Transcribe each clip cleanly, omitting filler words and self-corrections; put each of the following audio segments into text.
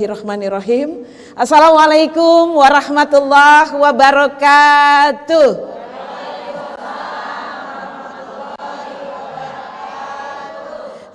Bismillahirrahmanirrahim. Assalamualaikum warahmatullahi wabarakatuh.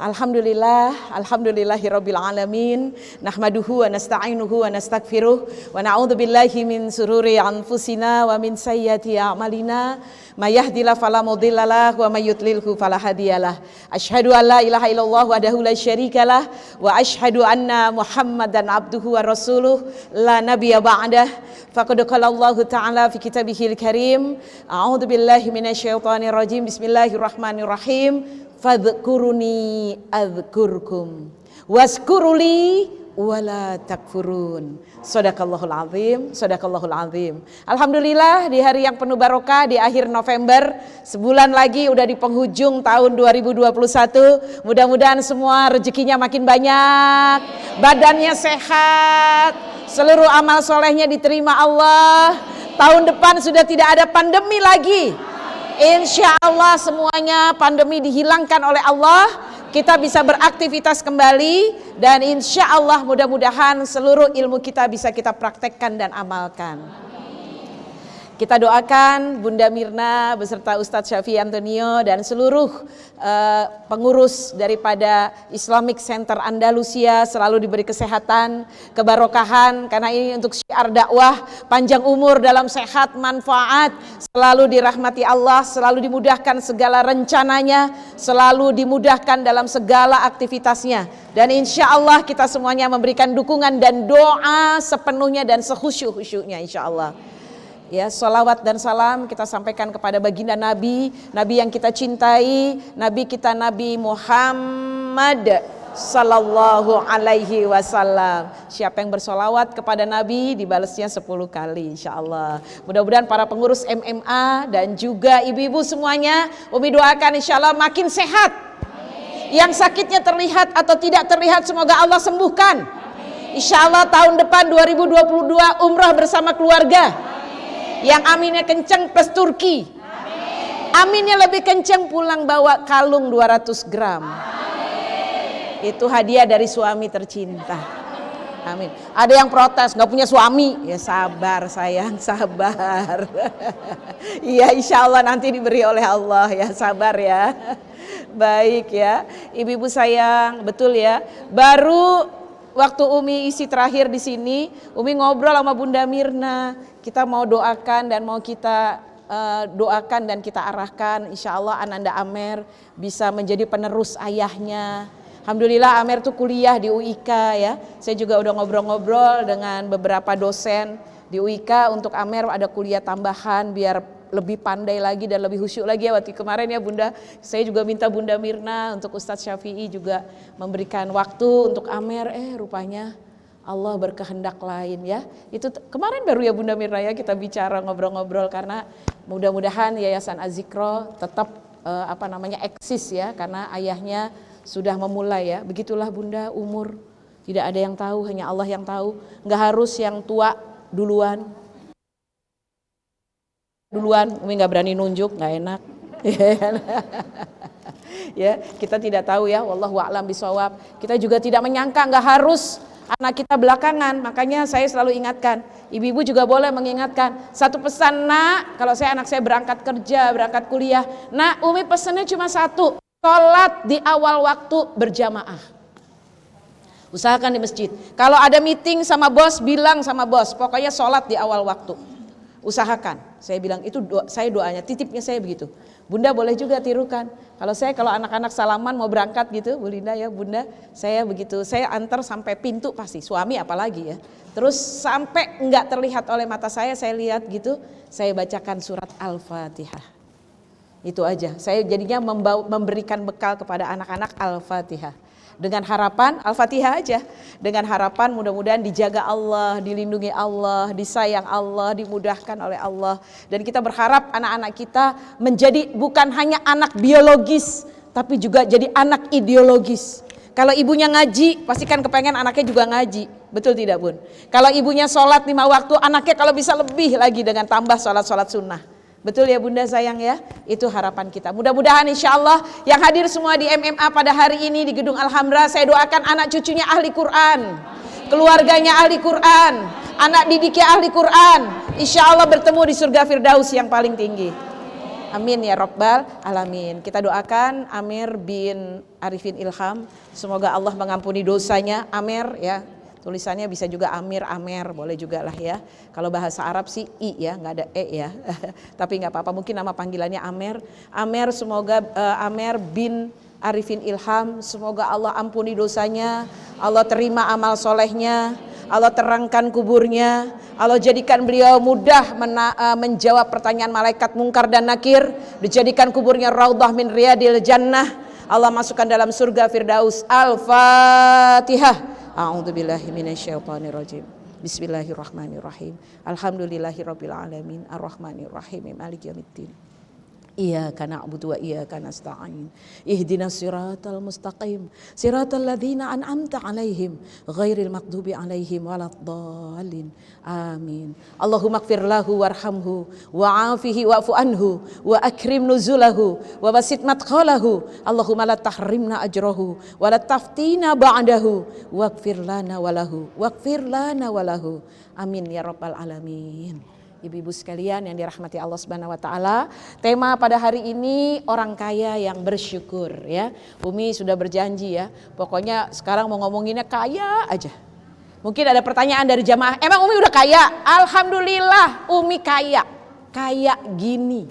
Alhamdulillahirabbil alamin. Nahmaduhu wa nasta'inuhu wa nastaghfiruh wa na'udzu billahi min sururi anfusina wa min sayyiati a'malina. May yahdihillahu fala mudhillalah wa may yudlilhu fala hadiyalah. Asyhadu an la ilaha illallah wahdahu la syarikalah wa asyhadu anna Muhammadan abduhu wa rasuluh la nabiyya ba'dah. Faqad qala Allah ta'ala fi kitabihil karim. A'udzu billahi minasyaitonir rajim. Bismillahirrahmanirrahim. Fadhkuruni adzkurkum wazkuruli wala takfurun. Sadaqallahul azim, sadaqallahul azim. Alhamdulillah di hari yang penuh barokah di akhir November, sebulan lagi udah di penghujung tahun 2021. Mudah-mudahan semua rezekinya makin banyak, badannya sehat, seluruh amal solehnya diterima Allah. Tahun depan sudah tidak ada pandemi lagi. Insya Allah semuanya pandemi dihilangkan oleh Allah, kita bisa beraktivitas kembali, dan insya Allah mudah-mudahan seluruh ilmu kita bisa kita praktekkan dan amalkan. Kita doakan Bunda Mirna beserta Ustadz Syafi'i Antonio dan seluruh pengurus daripada Islamic Center Andalusia selalu diberi kesehatan, kebarokahan, karena ini untuk syiar dakwah, panjang umur dalam sehat, manfaat, selalu dirahmati Allah, selalu dimudahkan segala rencananya, selalu dimudahkan dalam segala aktivitasnya. Dan insya Allah kita semuanya memberikan dukungan dan doa sepenuhnya dan sekhusyuk-khusyuknya insya Allah. Ya, salawat dan salam kita sampaikan kepada baginda Nabi, Nabi yang kita cintai, Nabi kita Nabi Muhammad sallallahu alaihi wasallam. Siapa yang bersolawat kepada Nabi dibalasnya 10 kali insya Allah. Mudah-mudahan para pengurus MMA dan juga ibu-ibu semuanya, Umi doakan insya Allah makin sehat. Yang sakitnya terlihat atau tidak terlihat semoga Allah sembuhkan. Insya Allah tahun depan 2022 umrah bersama keluarga. Yang aminnya kenceng plus Turki. Aminnya lebih kenceng pulang bawa kalung 200 gram. Itu hadiah dari suami tercinta. Amin. Ada yang protes nggak punya suami, ya sabar sayang, sabar. Iya insya Allah nanti diberi oleh Allah, ya sabar ya. Baik ya, ibu-ibu sayang, betul ya. Baru waktu Umi isi terakhir di sini, Umi ngobrol sama Bunda Mirna. Kita mau doakan dan mau kita doakan dan kita arahkan insya Allah Ananda Amer bisa menjadi penerus ayahnya. Alhamdulillah Amer tuh kuliah di UIK ya. Saya juga udah ngobrol-ngobrol dengan beberapa dosen di UIK untuk Amer ada kuliah tambahan biar lebih pandai lagi dan lebih khusyuk lagi ya. Waktu kemarin ya Bunda, saya juga minta Bunda Mirna untuk Ustadz Syafi'i juga memberikan waktu untuk Amer, rupanya Allah berkehendak lain ya. Itu kemarin baru ya Bunda Mirna ya kita bicara ngobrol-ngobrol, karena mudah-mudahan Yayasan Az-Zikro tetap eksis ya, karena ayahnya sudah memulai ya. Begitulah Bunda, umur tidak ada yang tahu, hanya Allah yang tahu. Nggak harus yang tua duluan, Umi nggak berani nunjuk, nggak enak. Ya, kita tidak tahu ya, wallahu a'lam bishawab. Kita juga tidak menyangka nggak harus anak kita belakangan. Makanya saya selalu ingatkan, ibu-ibu juga boleh mengingatkan. Satu pesan nak, kalau anak saya berangkat kerja, berangkat kuliah, nak Umi pesannya cuma satu, sholat di awal waktu berjamaah. Usahakan di masjid. Kalau ada meeting sama bos, bilang sama bos, pokoknya sholat di awal waktu. Usahakan. Saya bilang itu saya doanya, titipnya saya begitu. Bunda boleh juga tirukan. Kalau anak-anak salaman mau berangkat gitu, Bu Linda ya Bunda, saya begitu. Saya antar sampai pintu pasti, suami apalagi ya. Terus sampai enggak terlihat oleh mata saya lihat gitu, saya bacakan surat Al-Fatihah. Itu aja. Saya jadinya memberikan bekal kepada anak-anak Al-Fatihah. Dengan harapan, Al-Fatihah aja, dengan harapan mudah-mudahan dijaga Allah, dilindungi Allah, disayang Allah, dimudahkan oleh Allah. Dan kita berharap anak-anak kita menjadi bukan hanya anak biologis, tapi juga jadi anak ideologis. Kalau ibunya ngaji, pastikan kepengen anaknya juga ngaji. Betul tidak Bun? Kalau ibunya sholat 5 waktu, anaknya kalau bisa lebih lagi dengan tambah sholat-sholat sunnah. Betul ya Bunda sayang ya, itu harapan kita. Mudah-mudahan insya Allah yang hadir semua di MMA pada hari ini di Gedung Alhamra, saya doakan anak cucunya ahli Quran, keluarganya ahli Quran, anak didiknya ahli Quran, insya Allah bertemu di surga Firdaus yang paling tinggi. Amin ya Rabbal Alamin. Kita doakan Amir bin Arifin Ilham, semoga Allah mengampuni dosanya. Amir ya, tulisannya bisa juga Amir, Amer, boleh juga lah ya. Kalau bahasa Arab sih I ya, nggak ada E ya. Tapi nggak apa-apa, mungkin nama panggilannya Amer. Amer, semoga Amer bin Arifin Ilham, semoga Allah ampuni dosanya, Allah terima amal solehnya, Allah terangkan kuburnya, Allah jadikan beliau mudah menjawab pertanyaan malaikat mungkar dan nakir, dijadikan kuburnya raudhah min riyadil jannah, Allah masukkan dalam surga Firdaus. Al-Fatihah. A'udzubillahi minasyaitonirrajim. Bismillahirrahmanirrahim. Alhamdulillahirabbil alamin, arrahmanirrahim, maliki yaumiddin. Iyyaka na'budu wa iyyaka nasta'in. Ihdinas siratal mustaqim. Siratal ladzina an'amta 'alaihim ghairil maghdubi 'alaihim waladdallin. Amin. Allahumma ighfir lahu warhamhu wa'afihi wa'fu anhu wa akrim nuzulahu wa wasit madkhalahu. Allahumma la tahrimna ajrahu wa la taftina ba'dahu waghfir lana walahu waghfir lana walahu. Amin ya rabbal alamin. Ibu-ibu sekalian yang dirahmati Allah Subhanahu wa taala, tema pada hari ini orang kaya yang bersyukur ya. Umi sudah berjanji ya, pokoknya sekarang mau ngomonginnya kaya aja. Mungkin ada pertanyaan dari jamaah, emang Umi udah kaya? Alhamdulillah Umi kaya. Kaya gini.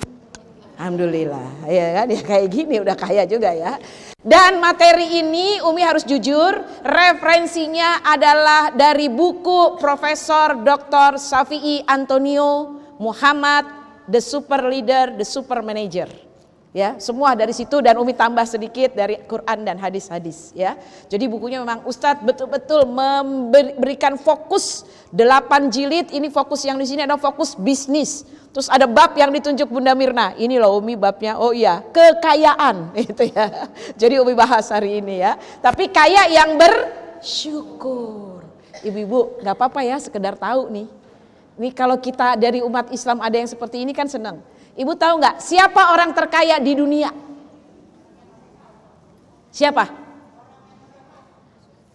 Alhamdulillah ya kan, ya kayak gini udah kaya juga ya. Dan materi ini Umi harus jujur, referensinya adalah dari buku Profesor Dr. Syafi'i Antonio Muhammad, The Super Leader, The Super Manager. Ya, semua dari situ dan Umi tambah sedikit dari Quran dan hadis-hadis ya. Jadi bukunya memang Ustadz betul-betul memberikan fokus 8 jilid. Ini fokus yang di sini adalah fokus bisnis. Terus ada bab yang ditunjuk Bunda Mirna. Ini loh Umi babnya, oh iya, kekayaan itu ya. Jadi Umi bahas hari ini ya. Tapi kaya yang bersyukur. Ibu-ibu nggak apa-apa ya, sekedar tahu nih. Ini kalau kita dari umat Islam ada yang seperti ini kan senang. Ibu tahu nggak siapa orang terkaya di dunia? Siapa?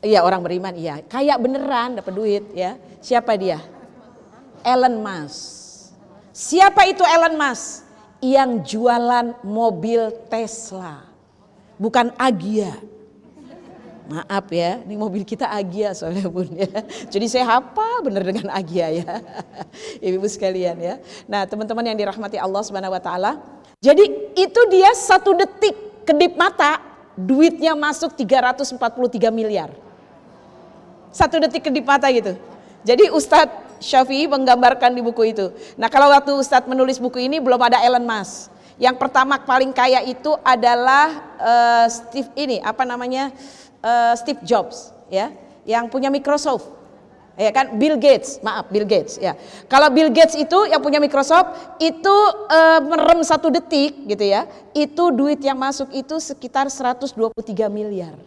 Iya, orang beriman, iya. Kaya beneran, dapat duit ya. Siapa dia? Elon Musk. Siapa itu Elon Musk? Yang jualan mobil Tesla, bukan Agya. Maaf ya, ini mobil kita Agya soalnya Bun ya. Jadi saya hafal bener dengan Agya ya. Ibu-ibu sekalian ya. Nah teman-teman yang dirahmati Allah Subhanahu wa taala. Jadi itu dia 1 detik kedip mata duitnya masuk 343 miliar. 1 detik kedip mata gitu. Jadi Ustadz Syafi'i menggambarkan di buku itu. Nah kalau waktu Ustadz menulis buku ini belum ada Elon Musk. Yang pertama paling kaya itu adalah Steve Jobs ya, yang punya Microsoft. Ya kan, Bill Gates ya. Kalau Bill Gates itu yang punya Microsoft itu merem 1 detik gitu ya. Itu duit yang masuk itu sekitar 123 miliar.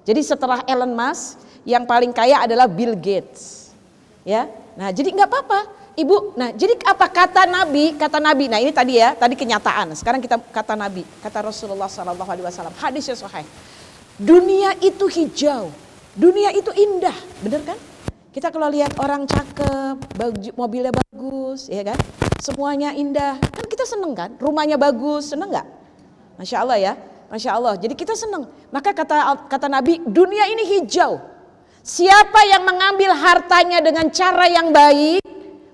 Jadi setelah Elon Musk yang paling kaya adalah Bill Gates. Ya. Nah, jadi nggak apa-apa. Ibu, nah jadi apa kata Nabi? Kata Nabi, nah ini tadi ya, tadi kenyataan. Sekarang kita kata Nabi, kata Rasulullah SAW, hadisnya sahih. Dunia itu hijau, dunia itu indah, bener kan? Kita kalau lihat orang cakep, mobilnya bagus, ya kan? Semuanya indah, kan kita seneng kan? Rumahnya bagus, seneng nggak? Masya Allah ya, Masya Allah. Jadi kita seneng. Maka kata Nabi, dunia ini hijau. Siapa yang mengambil hartanya dengan cara yang baik,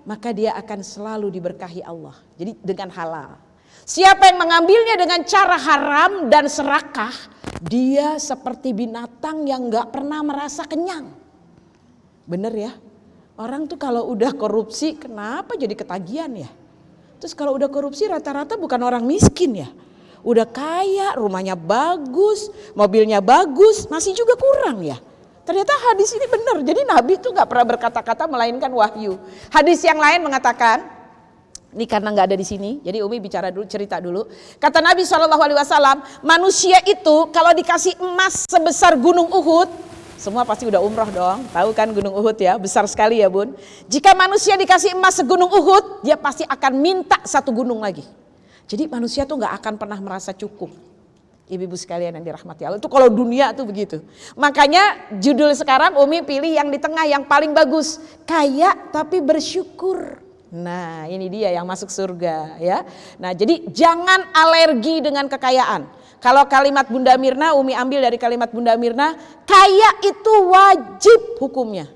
maka dia akan selalu diberkahi Allah. Jadi dengan halal. Siapa yang mengambilnya dengan cara haram dan serakah, dia seperti binatang yang gak pernah merasa kenyang. Bener ya? Orang tuh kalau udah korupsi kenapa jadi ketagihan ya? Terus kalau udah korupsi rata-rata bukan orang miskin ya? Udah kaya, rumahnya bagus, mobilnya bagus, masih juga kurang ya? Ternyata hadis ini benar. Jadi Nabi itu gak pernah berkata-kata melainkan wahyu. Hadis yang lain mengatakan, ini karena nggak ada di sini, jadi Umi bicara dulu, cerita dulu. Kata Nabi SAW, manusia itu kalau dikasih emas sebesar gunung Uhud, semua pasti udah umroh dong, tahu kan gunung Uhud ya, besar sekali ya Bun. Jika manusia dikasih emas segunung Uhud, dia pasti akan minta 1 gunung lagi. Jadi manusia tuh nggak akan pernah merasa cukup. Ibu-ibu sekalian yang dirahmati Allah, itu kalau dunia tuh begitu. Makanya judul sekarang Umi pilih yang di tengah yang paling bagus, kaya tapi bersyukur. Nah ini dia yang masuk surga ya. Nah jadi jangan alergi dengan kekayaan. Kalau kalimat Bunda Mirna, Umi ambil dari kalimat Bunda Mirna, kaya itu wajib hukumnya.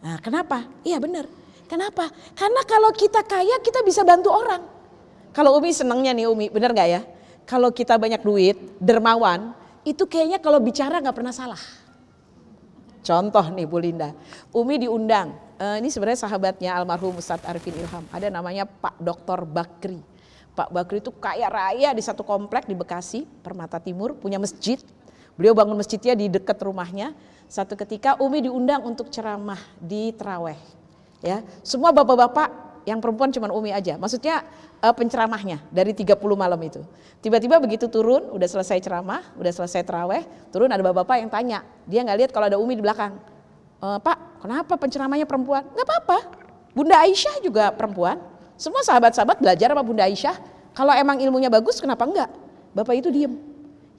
Nah kenapa? Iya benar. Kenapa? Karena kalau kita kaya kita bisa bantu orang. Kalau Umi senangnya nih Umi, benar gak ya? Kalau kita banyak duit, dermawan, itu kayaknya kalau bicara gak pernah salah. Contoh nih Bu Linda, Umi diundang, ini sebenarnya sahabatnya almarhum Ustadz Arifin Ilham, ada namanya Pak Dr. Bakri. Pak Bakri itu kaya raya di satu komplek di Bekasi, Permata Timur, punya masjid. Beliau bangun masjidnya di dekat rumahnya. Satu ketika Umi diundang untuk ceramah di Taraweh. Ya, semua bapak-bapak, yang perempuan cuma Umi aja, maksudnya penceramahnya dari 30 malam itu. Tiba-tiba begitu turun, udah selesai ceramah, udah selesai taraweh, turun ada bapak-bapak yang tanya, dia nggak lihat kalau ada Umi di belakang. Pak, kenapa penceramahnya perempuan? Nggak apa-apa, Bunda Aisyah juga perempuan. Semua sahabat-sahabat belajar sama Bunda Aisyah. Kalau emang ilmunya bagus, kenapa enggak? Bapak itu diem.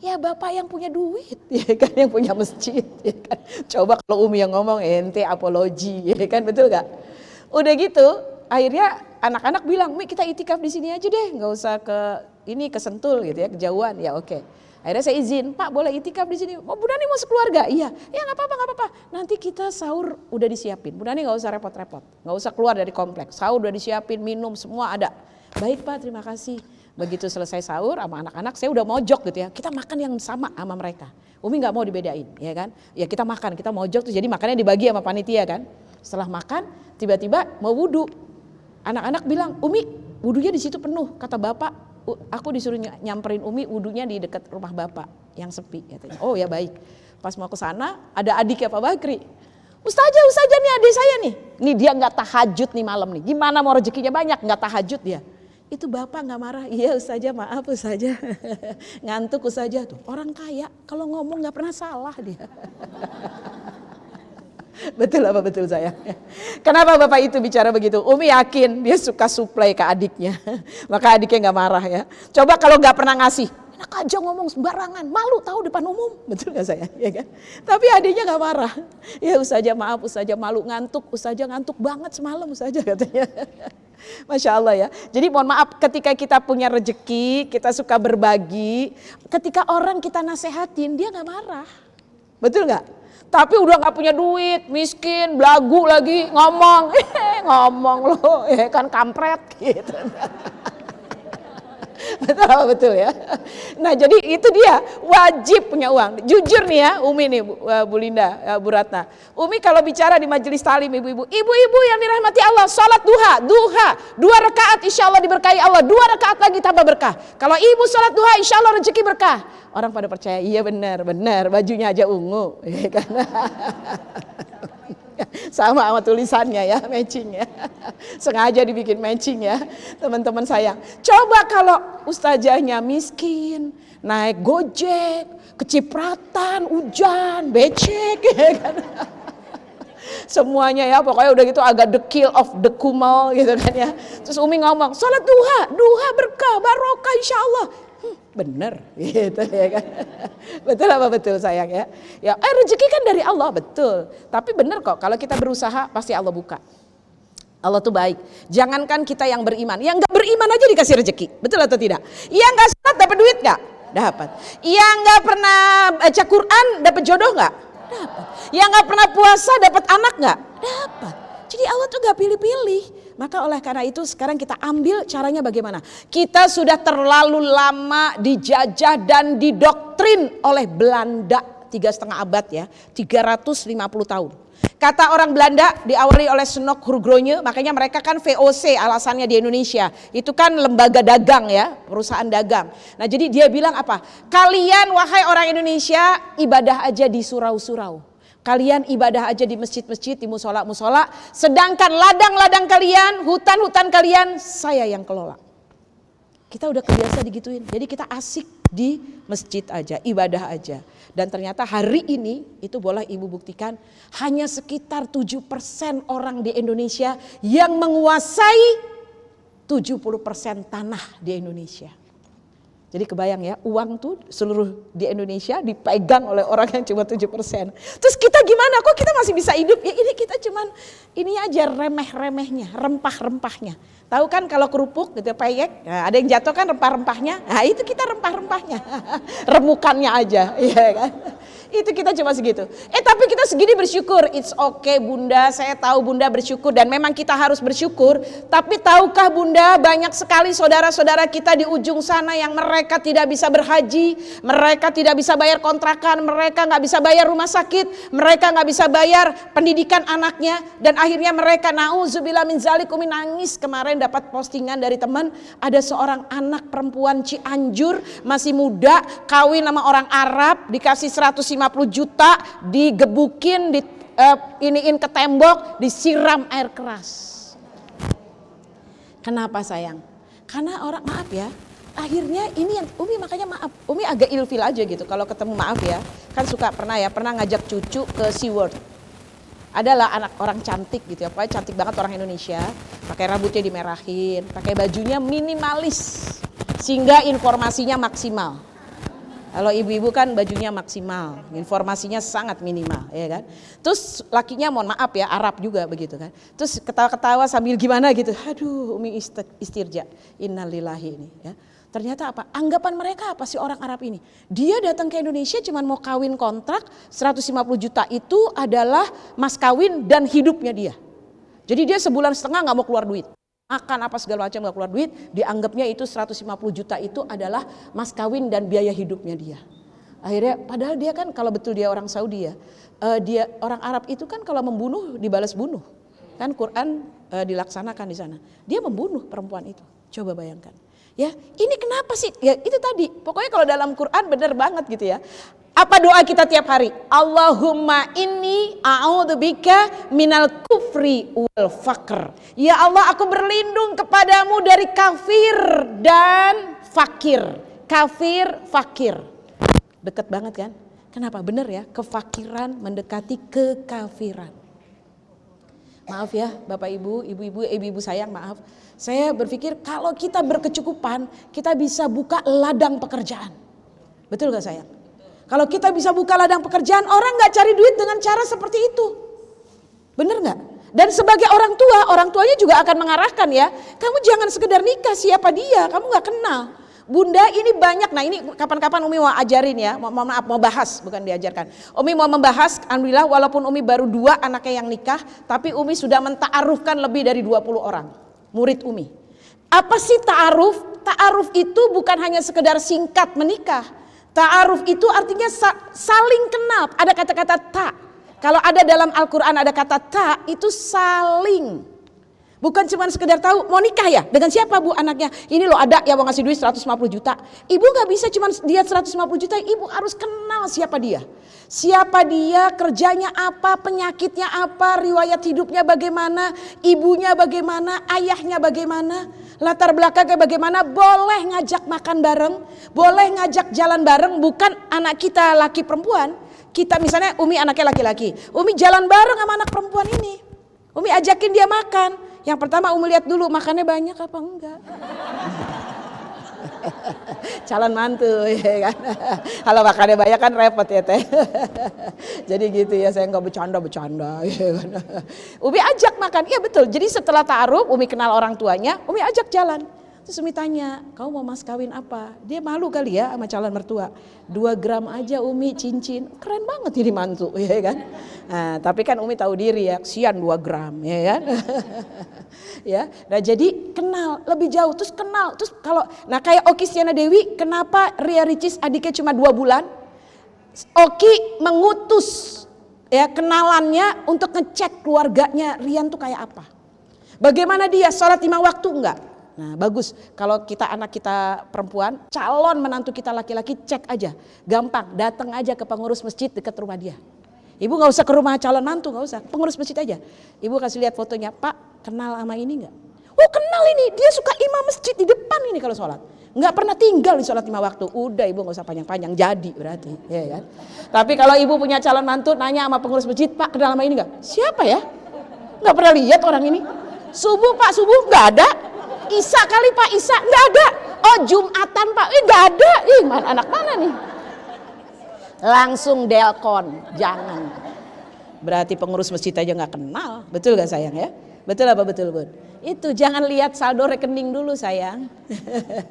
Ya bapak yang punya duit, ya kan, yang punya masjid, ya kan. Coba kalau Umi yang ngomong ente apologi, ya kan, betul nggak? Udah gitu. Akhirnya anak-anak bilang, Mi kita itikaf di sini aja deh, nggak usah ke Sentul gitu ya, kejauhan. Ya oke. Akhirnya saya izin, Pak boleh itikaf di sini. Oh Bu Nani mau sekeluarga? Iya. Ya nggak apa-apa. Nanti kita sahur udah disiapin. Bu Nani nggak usah repot-repot, nggak usah keluar dari kompleks. Sahur udah disiapin, minum semua ada. Baik Pak, terima kasih. Begitu selesai sahur sama anak-anak, saya udah mojok gitu ya. Kita makan yang sama sama mereka. Umi nggak mau dibedain, ya kan? Ya kita makan, kita mojok tuh. Jadi makannya dibagi sama panitia kan. Setelah makan, tiba-tiba mau wudhu. Anak-anak bilang, Umi wudunya di situ penuh. Kata bapak, aku disuruh nyamperin Umi wudunya di dekat rumah bapak yang sepi. Katanya. Oh ya baik. Pas mau ke sana ada adiknya Pak Bakri. Ustazah nih adik saya nih. Nih dia nggak tahajud nih malam nih. Gimana mau rezekinya banyak nggak tahajud dia. Itu bapak nggak marah. Iya Ustazah maaf Ustazah. Ngantuk Ustazah tuh. Orang kaya kalau ngomong nggak pernah salah dia. Betul apa betul sayang? Kenapa bapak itu bicara begitu? Umi yakin dia suka suplai ke adiknya. Maka adiknya gak marah ya. Coba kalau gak pernah ngasih. Enak aja ngomong sembarangan. Malu tahu depan umum. Betul gak sayang? Ya kan? Tapi adiknya gak marah. Ya Ustazah maaf Ustazah malu ngantuk. Ustazah ngantuk banget semalam Ustazah katanya. Masya Allah ya. Jadi mohon maaf ketika kita punya rezeki. Kita suka berbagi. Ketika orang kita nasehatin dia gak marah. Betul gak? Tapi udah gak punya duit, miskin, belagu lagi, ngomong lo, ya kan kampret gitu. Betul ya. Nah jadi itu dia wajib punya uang. Jujur nih ya Umi nih Bu Linda, Bu Ratna. Umi kalau bicara di majelis talim ibu-ibu yang dirahmati Allah, sholat duha 2 rakaat insya Allah diberkahi Allah, 2 rakaat lagi tambah berkah. Kalau ibu sholat duha insya Allah rezeki berkah. Orang pada percaya, iya benar, bajunya aja ungu. Ya kan? Sama tulisannya ya, matching ya. Sengaja dibikin matching ya, teman-teman sayang. Coba kalau ustazahnya miskin, naik gojek, kecipratan, hujan, becek ya kan. Semuanya ya, pokoknya udah gitu agak the kill of the kumal gitu kan ya. Terus Umi ngomong, sholat duha berkah, barokah insya Allah. Bener gitu ya kan. Betul apa betul sayang ya. Ya rezeki kan dari Allah betul. Tapi bener kok kalau kita berusaha pasti Allah buka. Allah tuh baik. Jangankan kita yang beriman, yang gak beriman aja dikasih rezeki. Betul atau tidak? Yang gak sholat dapat duit gak? Dapat. Yang gak pernah baca Quran dapat jodoh gak? Dapat. Yang gak pernah puasa dapat anak gak? Dapat. Jadi Allah tuh gak pilih-pilih. Maka oleh karena itu sekarang kita ambil caranya bagaimana. Kita sudah terlalu lama dijajah dan didoktrin oleh Belanda 3,5 abad ya, 350 tahun. Kata orang Belanda diawali oleh Snok Hurgronje, makanya mereka kan VOC alasannya di Indonesia. Itu kan lembaga dagang ya, perusahaan dagang. Nah jadi dia bilang apa? Kalian wahai orang Indonesia ibadah aja di surau-surau. Kalian ibadah aja di masjid-masjid, di musola-musola. Sedangkan ladang-ladang kalian, hutan-hutan kalian, saya yang kelola. Kita udah kebiasa digituin. Jadi kita asik di masjid aja, ibadah aja. Dan ternyata hari ini, itu boleh ibu buktikan, hanya sekitar 7% orang di Indonesia yang menguasai 70% tanah di Indonesia. Jadi kebayang ya, uang tuh seluruh di Indonesia dipegang oleh orang yang cuma 7%. Terus kita gimana? Kok kita masih bisa hidup? Ya ini kita cuman ini aja remeh-remehnya, rempah-rempahnya. Tahu kan kalau kerupuk gitu peyek, nah, ada yang jatuh kan rempah-rempahnya. Nah itu kita rempah-rempahnya, remukannya aja, iya kan? Itu kita cuma segitu. Tapi kita segini bersyukur. It's okay Bunda, saya tahu Bunda bersyukur dan memang kita harus bersyukur. Tapi tahukah Bunda, banyak sekali saudara-saudara kita di ujung sana yang mereka tidak bisa berhaji, mereka tidak bisa bayar kontrakan, mereka nggak bisa bayar rumah sakit, mereka nggak bisa bayar pendidikan anaknya, dan akhirnya mereka nauzubillah min zalik. Umi nangis kemarin dapat postingan dari teman, ada seorang anak perempuan Cianjur masih muda, kawin sama orang Arab, dikasih 150 juta, digebukin, iniin ke tembok, disiram air keras. Kenapa sayang? Karena orang, maaf ya, akhirnya ini yang Umi makanya maaf, Umi agak ilfil aja gitu kalau ketemu, maaf ya, kan suka pernah ngajak cucu ke SeaWorld. Adalah anak orang cantik gitu ya, pokoknya cantik banget orang Indonesia, pakai rambutnya dimerahin, pakai bajunya minimalis sehingga informasinya maksimal. Kalau ibu-ibu kan bajunya maksimal, informasinya sangat minimal, ya kan. Terus lakinya mohon maaf ya, Arab juga begitu kan. Terus ketawa-ketawa sambil gimana gitu, aduh Umi istirja, innalillahi ini ya. Ternyata apa? Anggapan mereka apa sih orang Arab ini? Dia datang ke Indonesia cuman mau kawin kontrak, 150 juta itu adalah mas kawin dan hidupnya dia. Jadi dia sebulan setengah gak mau keluar duit. Makan apa segala macam gak keluar duit, dianggapnya itu 150 juta itu adalah mas kawin dan biaya hidupnya dia. Akhirnya padahal dia kan kalau betul dia orang Saudi ya, dia orang Arab itu kan kalau membunuh dibalas bunuh. Kan Quran dilaksanakan di sana. Dia membunuh perempuan itu. Coba bayangkan. Ya, ini kenapa sih? Ya itu tadi. Pokoknya kalau dalam Quran benar banget gitu ya. Apa doa kita tiap hari? Allahumma inni a'udzubika minal kufri wal faqr. Ya Allah, aku berlindung kepadamu dari kafir dan fakir. Kafir, fakir. Dekat banget kan? Kenapa? Benar ya, kefakiran mendekati kekafiran. Maaf ya Bapak Ibu, ibu-ibu sayang, maaf. Saya berpikir kalau kita berkecukupan, kita bisa buka ladang pekerjaan. Betul gak sayang? Kalau kita bisa buka ladang pekerjaan, orang gak cari duit dengan cara seperti itu. Bener gak? Dan sebagai orang tua, orang tuanya juga akan mengarahkan ya. Kamu jangan sekedar nikah, siapa dia, kamu gak kenal. Bunda ini banyak, nah ini kapan-kapan Umi mau ajarin ya, mau bahas, bukan diajarkan. Umi mau membahas, alhamdulillah walaupun Umi baru 2 anaknya yang nikah, tapi Umi sudah menta'arufkan lebih dari 20 orang, murid Umi. Apa sih ta'aruf? Ta'aruf itu bukan hanya sekedar singkat menikah. Ta'aruf itu artinya saling kenal, ada kata-kata ta. Kalau ada dalam Al-Quran ada kata ta, itu saling. Bukan cuma sekedar tahu mau nikah ya, dengan siapa bu anaknya, ini loh ada yang mau ngasih duit 150 juta. Ibu gak bisa cuma lihat 150 juta, ibu harus kenal siapa dia. Siapa dia, kerjanya apa, penyakitnya apa, riwayat hidupnya bagaimana, ibunya bagaimana, ayahnya bagaimana, latar belakangnya bagaimana. Boleh ngajak makan bareng, boleh ngajak jalan bareng, bukan anak kita laki perempuan. Kita misalnya Umi anaknya laki-laki, Umi jalan bareng sama anak perempuan ini, Umi ajakin dia makan. Yang pertama Umi lihat dulu makannya banyak apa enggak. Calon mantu ya kan. Kalau makannya banyak kan repot ya teh. Jadi gitu ya, saya nggak bercanda ya kan. Umi ajak makan, iya betul. Jadi setelah ta'aruf Umi kenal orang tuanya, Umi ajak jalan. Terus Umi tanya, kamu mau mas kawin apa? Dia malu kali ya sama calon mertua. 2 gram aja Umi cincin, keren banget ini mantu ya kan. Nah, tapi kan Umi tahu diri ya, kesian 2 gram ya kan. Ya, nah jadi kenal lebih jauh, terus kenal, terus kalau, nah kayak Oki Stiana Dewi, kenapa Ria Ricis adiknya cuma 2 bulan? Oki mengutus ya kenalannya untuk ngecek keluarganya Rian tuh kayak apa. Bagaimana dia sholat 5 waktu enggak? Nah bagus, kalau kita anak kita perempuan, calon menantu kita laki-laki cek aja, gampang, datang aja ke pengurus masjid dekat rumah dia. Ibu gak usah ke rumah calon mantu, gak usah, pengurus masjid aja. Ibu kasih lihat fotonya, Pak kenal sama ini gak? Oh kenal ini, dia suka imam masjid di depan ini kalau sholat. Gak pernah tinggal di sholat 5 waktu, udah ibu gak usah panjang-panjang, jadi berarti. Ya kan? Tapi kalau ibu punya calon mantu, nanya sama pengurus masjid, Pak kenal sama ini gak? Siapa ya? Gak pernah lihat orang ini. Subuh Pak, subuh gak ada. Isa kali Pak, Isa nggak ada. Oh Jumatan Pak, nggak ada, mana anak mana nih? Langsung delkon, jangan. Berarti pengurus masjid aja nggak kenal, betul gak sayang ya? Betul apa betul Bun? Itu jangan lihat saldo rekening dulu sayang.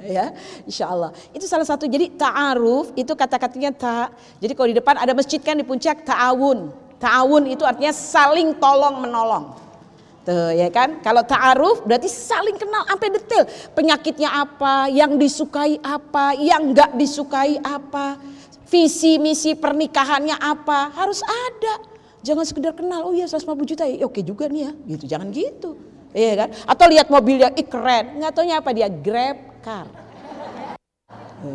Ya, insya Allah. Itu salah satu. Jadi ta'aruf itu kata-katanya Jadi kalau di depan ada masjid kan di puncak ta'awun. Ta'awun itu artinya saling tolong menolong. Tuh ya kan. Kalau ta'aruf berarti saling kenal sampai detail. Penyakitnya apa, yang disukai apa, yang nggak disukai apa, visi misi pernikahannya apa, harus ada. Jangan sekedar kenal, oh iya 150 juta ya oke juga nih ya, gitu. Jangan gitu. Iya kan? Atau lihat mobilnya, keren, nggak taunya apa dia Grab car.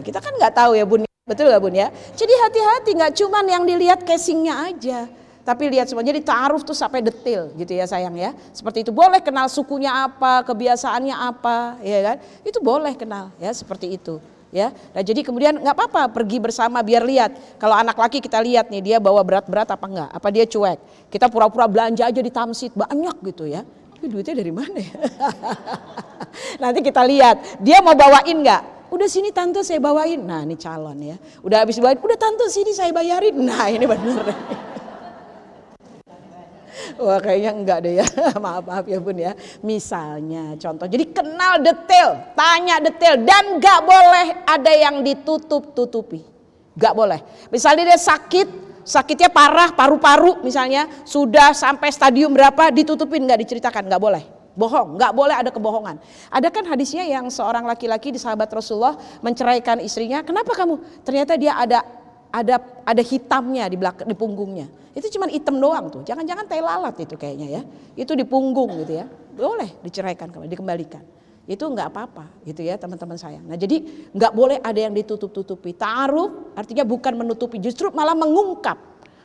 Kita kan nggak tahu ya Bun, betul nggak Bun ya? Jadi hati-hati, nggak cuman yang dilihat casingnya aja, tapi lihat semua. Jadi ta'aruf tuh sampai detail gitu ya sayang ya. Seperti itu boleh kenal sukunya apa, kebiasaannya apa, ya kan? Itu boleh kenal ya seperti itu. Ya, nah jadi kemudian nggak apa-apa pergi bersama biar lihat. Kalau anak laki kita lihat nih dia bawa berat-berat apa enggak, apa dia cuek. Kita pura-pura belanja aja di Tamsit banyak gitu ya. Duitnya dari mana ya? Nanti kita lihat dia mau bawain nggak? Udah sini tante saya bawain. Nah ini calon ya. Udah habis bawain, udah tante sini saya bayarin. Nah ini bener. Wah kayaknya enggak deh ya. Maaf ya Bun ya. Misalnya contoh. Jadi kenal detail, tanya detail dan nggak boleh ada yang ditutup-tutupi. Nggak boleh. Misalnya dia sakitnya parah, paru-paru misalnya, sudah sampai stadium berapa ditutupin, nggak diceritakan, nggak boleh. Bohong, nggak boleh ada kebohongan. Ada kan hadisnya yang seorang laki-laki di sahabat Rasulullah menceraikan istrinya. Kenapa kamu? Ternyata dia ada hitamnya di punggungnya. Itu cuma hitam doang tuh. Jangan-jangan tai lalat itu kayaknya ya. Itu di punggung gitu ya. Boleh diceraikan, dikembalikan. Itu nggak apa-apa gitu ya teman-teman sayang. Nah jadi nggak boleh ada yang ditutup-tutupi. Ta'aruf artinya bukan menutupi, justru malah mengungkap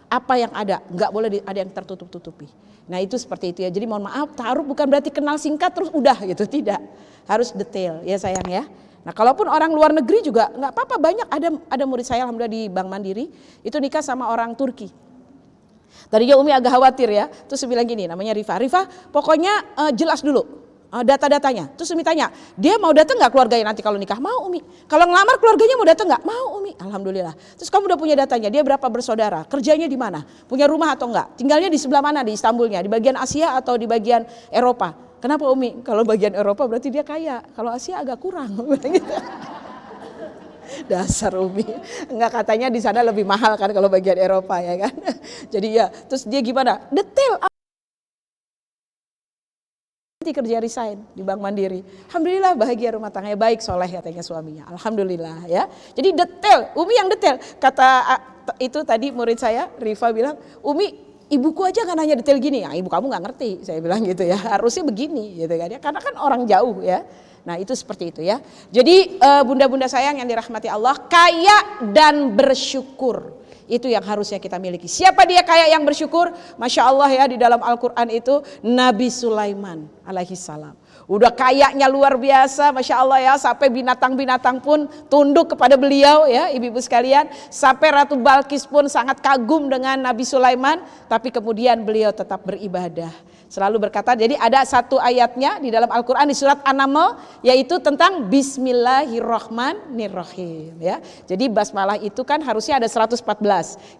apa yang ada. Nggak boleh ada yang tertutup-tutupi. Nah itu seperti itu ya. Jadi mohon maaf, ta'aruf bukan berarti kenal singkat terus udah gitu, tidak. Harus detail ya sayang ya. Nah kalaupun orang luar negeri juga nggak apa-apa, banyak ada murid saya alhamdulillah di Bank Mandiri itu nikah sama orang Turki. Tadinya Umi agak khawatir ya, terus bilang gini, namanya Rifa pokoknya jelas dulu data-datanya. Terus Umi tanya, dia mau datang nggak keluarganya nanti kalau nikah? Mau Umi. Kalau ngelamar keluarganya mau datang nggak? Mau Umi. Alhamdulillah. Terus kamu udah punya datanya, dia berapa bersaudara, kerjanya di mana, punya rumah atau enggak, tinggalnya di sebelah mana di Istanbulnya, di bagian Asia atau di bagian Eropa? Kenapa Umi? Kalau bagian Eropa berarti dia kaya, kalau Asia agak kurang. Dasar Umi, enggak, katanya di sana lebih mahal kan kalau bagian Eropa ya kan. Jadi ya, terus dia gimana? Detail. Kerja resign di Bank Mandiri. Alhamdulillah bahagia rumah tangganya, baik soleh katanya suaminya. Alhamdulillah ya. Jadi detail, Umi yang detail. Kata itu tadi murid saya, Rifa bilang, Umi ibuku aja kan hanya detail gini. Ya, ibu kamu nggak ngerti, saya bilang gitu ya. Harusnya begini gitu kan ya. Karena kan orang jauh ya. Nah itu seperti itu ya. Jadi bunda-bunda sayang yang dirahmati Allah, kaya dan bersyukur. Itu yang harusnya kita miliki. Siapa dia kaya yang bersyukur? Masya Allah ya, di dalam Al-Quran itu Nabi Sulaiman alaihi salam. Udah kayanya luar biasa, Masya Allah ya, sampai binatang-binatang pun tunduk kepada beliau ya ibu-ibu sekalian. Sampai Ratu Balkis pun sangat kagum dengan Nabi Sulaiman. Tapi kemudian beliau tetap beribadah. Selalu berkata, jadi ada satu ayatnya di dalam Al-Quran di surat An-Naml, yaitu tentang Bismillahirrahmanirrahim ya. Jadi basmalah itu kan harusnya ada 114.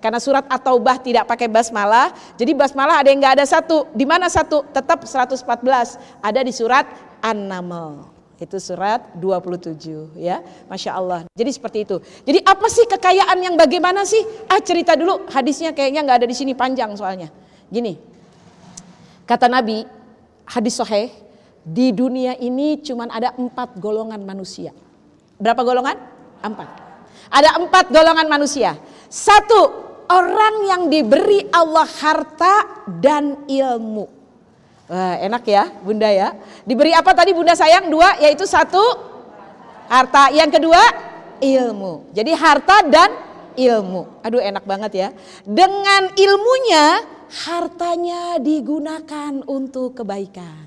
Karena surat At-Taubah tidak pakai basmalah, jadi basmalah ada yang nggak ada satu. Di mana satu? Tetap 114. Ada di surat An-Naml. Itu surat 27 ya. Masya Allah. Jadi seperti itu. Jadi apa sih kekayaan yang bagaimana sih? Cerita dulu, hadisnya kayaknya nggak ada di sini, panjang soalnya. Gini. Kata Nabi, hadis sahih, di dunia ini cuma ada 4 golongan manusia. Berapa golongan? 4. Ada 4 golongan manusia. 1, orang yang diberi Allah harta dan ilmu. Wah, enak ya bunda ya. Diberi apa tadi bunda sayang? 2, yaitu 1, harta. Yang kedua, ilmu. Jadi harta dan ilmu. Aduh enak banget ya. Dengan ilmunya, hartanya digunakan untuk kebaikan.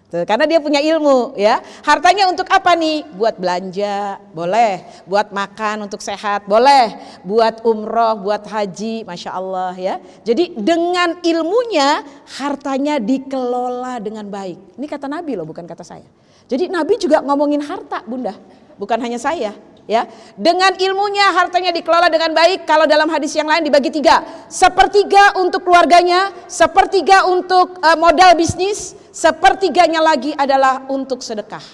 Tuh, karena dia punya ilmu ya. Hartanya untuk apa nih? Buat belanja, boleh. Buat makan untuk sehat, boleh. Buat umroh, buat haji, Masya Allah ya. Jadi dengan ilmunya hartanya dikelola dengan baik. Ini kata Nabi loh, bukan kata saya. Jadi Nabi juga ngomongin harta bunda. bukan hanya saya. Ya, dengan ilmunya hartanya dikelola dengan baik. Kalau dalam hadis yang lain dibagi 3, sepertiga untuk keluarganya, sepertiga untuk modal bisnis, sepertiganya lagi adalah untuk sedekah.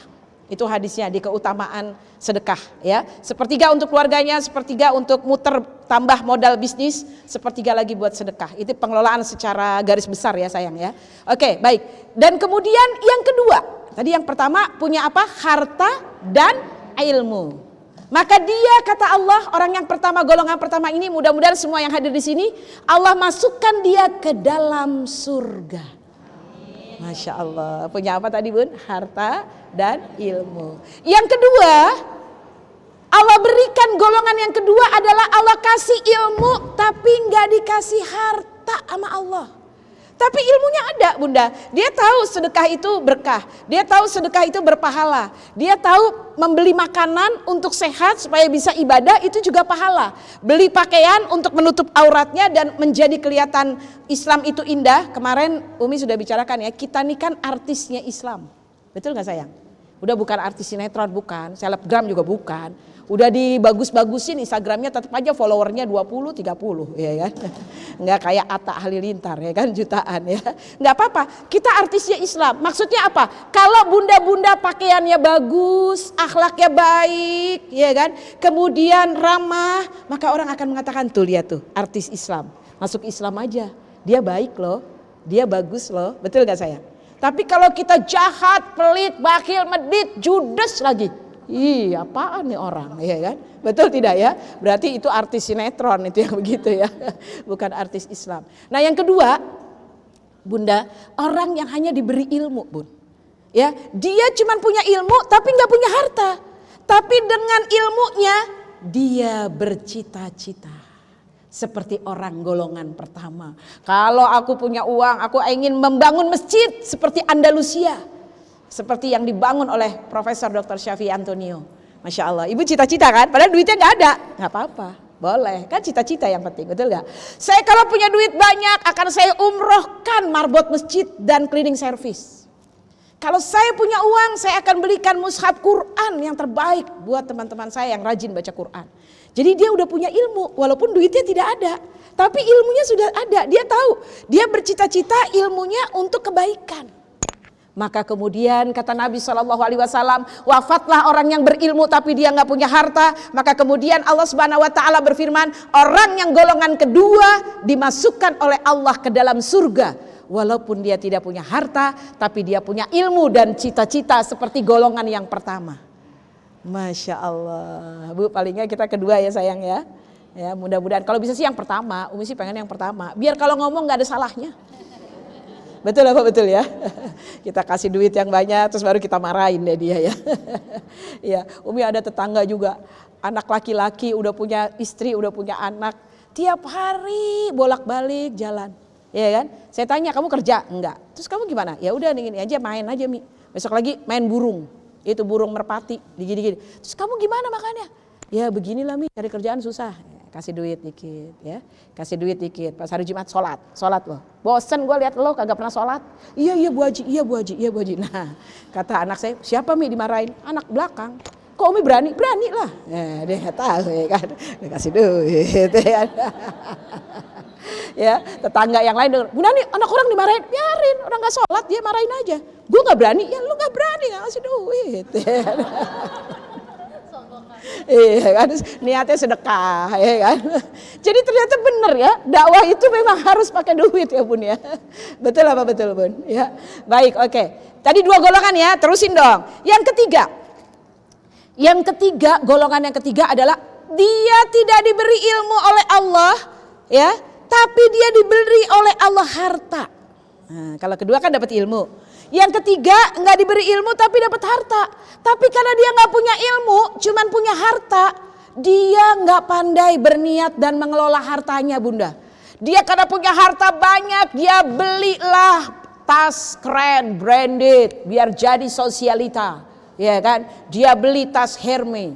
Itu hadisnya di keutamaan sedekah, ya. Sepertiga untuk keluarganya, sepertiga untuk muter tambah modal bisnis, sepertiga lagi buat sedekah. Itu pengelolaan secara garis besar ya sayang ya. Oke, baik. Dan kemudian yang kedua, tadi yang pertama punya apa? Harta dan ilmu. Maka dia, kata Allah, orang yang pertama, golongan pertama ini, mudah-mudahan semua yang hadir di sini Allah masukkan dia ke dalam surga. Masya Allah. Punya apa tadi Bun? Harta dan ilmu. Yang kedua, Allah berikan golongan yang kedua adalah Allah kasih ilmu tapi nggak dikasih harta sama Allah. Tapi ilmunya ada Bunda. Dia tahu sedekah itu berkah. Dia tahu sedekah itu berpahala. Dia tahu membeli makanan untuk sehat supaya bisa ibadah itu juga pahala. Beli pakaian untuk menutup auratnya dan menjadi kelihatan Islam itu indah. Kemarin Umi sudah bicarakan ya, kita ini kan artisnya Islam. Betul gak sayang? Udah bukan artis sinetron, bukan. Selebgram juga bukan. Udah dibagus-bagusin Instagramnya tetap aja followernya 20-30 ya kan. Nggak kayak Atta Halilintar ya kan, jutaan ya. Nggak apa-apa, kita artisnya Islam. Maksudnya apa? Kalau bunda-bunda pakaiannya bagus, akhlaknya baik ya kan, kemudian ramah, maka orang akan mengatakan tuh lihat tuh artis Islam. Masuk Islam aja, dia baik loh, dia bagus loh. Betul gak sayang? Tapi kalau kita jahat, pelit, bakhil, medit, judes lagi, ih apaan nih orang ya kan, betul tidak ya? Berarti itu artis sinetron itu yang begitu ya, bukan artis Islam. Nah yang kedua Bunda, orang yang hanya diberi ilmu Bun, ya dia cuma punya ilmu tapi nggak punya harta, tapi dengan ilmunya dia bercita-cita. Seperti orang golongan pertama. Kalau aku punya uang, aku ingin membangun masjid seperti Andalusia. Seperti yang dibangun oleh Profesor Dr. Syafi'i Antonio. Masya Allah, ibu cita-cita kan? Padahal duitnya gak ada. Gak apa-apa, boleh. Kan cita-cita yang penting, betul gak? Saya kalau punya duit banyak akan saya umrohkan marbot masjid dan cleaning service. Kalau saya punya uang, saya akan belikan mushaf Quran yang terbaik buat teman-teman saya yang rajin baca Quran. Jadi dia udah punya ilmu, walaupun duitnya tidak ada. Tapi ilmunya sudah ada, dia tahu. Dia bercita-cita ilmunya untuk kebaikan. Maka kemudian kata Nabi SAW, wafatlah orang yang berilmu tapi dia gak punya harta. Maka kemudian Allah Subhanahu Wa Taala berfirman, orang yang golongan kedua dimasukkan oleh Allah ke dalam surga. Walaupun dia tidak punya harta, tapi dia punya ilmu dan cita-cita seperti golongan yang pertama. Masya Allah, Bu, palingnya kita kedua ya sayang ya. Ya mudah-mudahan, kalau bisa sih yang pertama, Umi sih pengen yang pertama. Biar kalau ngomong gak ada salahnya. Betul apa betul ya? Kita kasih duit yang banyak terus baru kita marahin deh dia ya. Ya, Umi ada tetangga juga, anak laki-laki udah punya istri, udah punya anak. Tiap hari bolak-balik jalan. Ya kan? Saya tanya, kamu kerja? Enggak. Terus kamu gimana? Ya udah gini aja, main aja Mi. Besok lagi main burung. Itu burung merpati, digini-gini. Terus kamu gimana makannya? Ya beginilah Mi, cari kerjaan susah. Kasih duit dikit ya, kasih duit dikit. Pas hari Jumat sholat loh. Bosen gue lihat lo kagak pernah sholat. Iya Bu Haji, iya Bu Haji, iya Bu Haji. Nah kata anak saya, siapa Mi dimarahin? Anak belakang. Kok Umi berani? Berani lah. Ya, dia nggak tahu ya kan, dia kasih duit ya. Ya tetangga yang lain denger, Bunda nih anak orang dimarahin, biarin orang nggak sholat dia marahin aja. Gue nggak berani, ya lu nggak berani nggak kasih duit. Iya kan, niatnya sedekah ya kan. Jadi ternyata benar ya, dakwah itu memang harus pakai duit ya Bun ya. Betul apa betul Bun? Ya. Baik, oke. Tadi dua golongan ya, terusin dong. Yang ketiga, golongan yang ketiga adalah dia tidak diberi ilmu oleh Allah ya, tapi dia diberi oleh Allah harta. Nah, kalau kedua kan dapat ilmu. Yang ketiga nggak diberi ilmu tapi dapat harta. Tapi karena dia nggak punya ilmu, cuman punya harta, dia nggak pandai berniat dan mengelola hartanya Bunda. Dia karena punya harta banyak, dia belilah tas keren, branded, biar jadi sosialita, ya kan? Dia beli tas Hermes.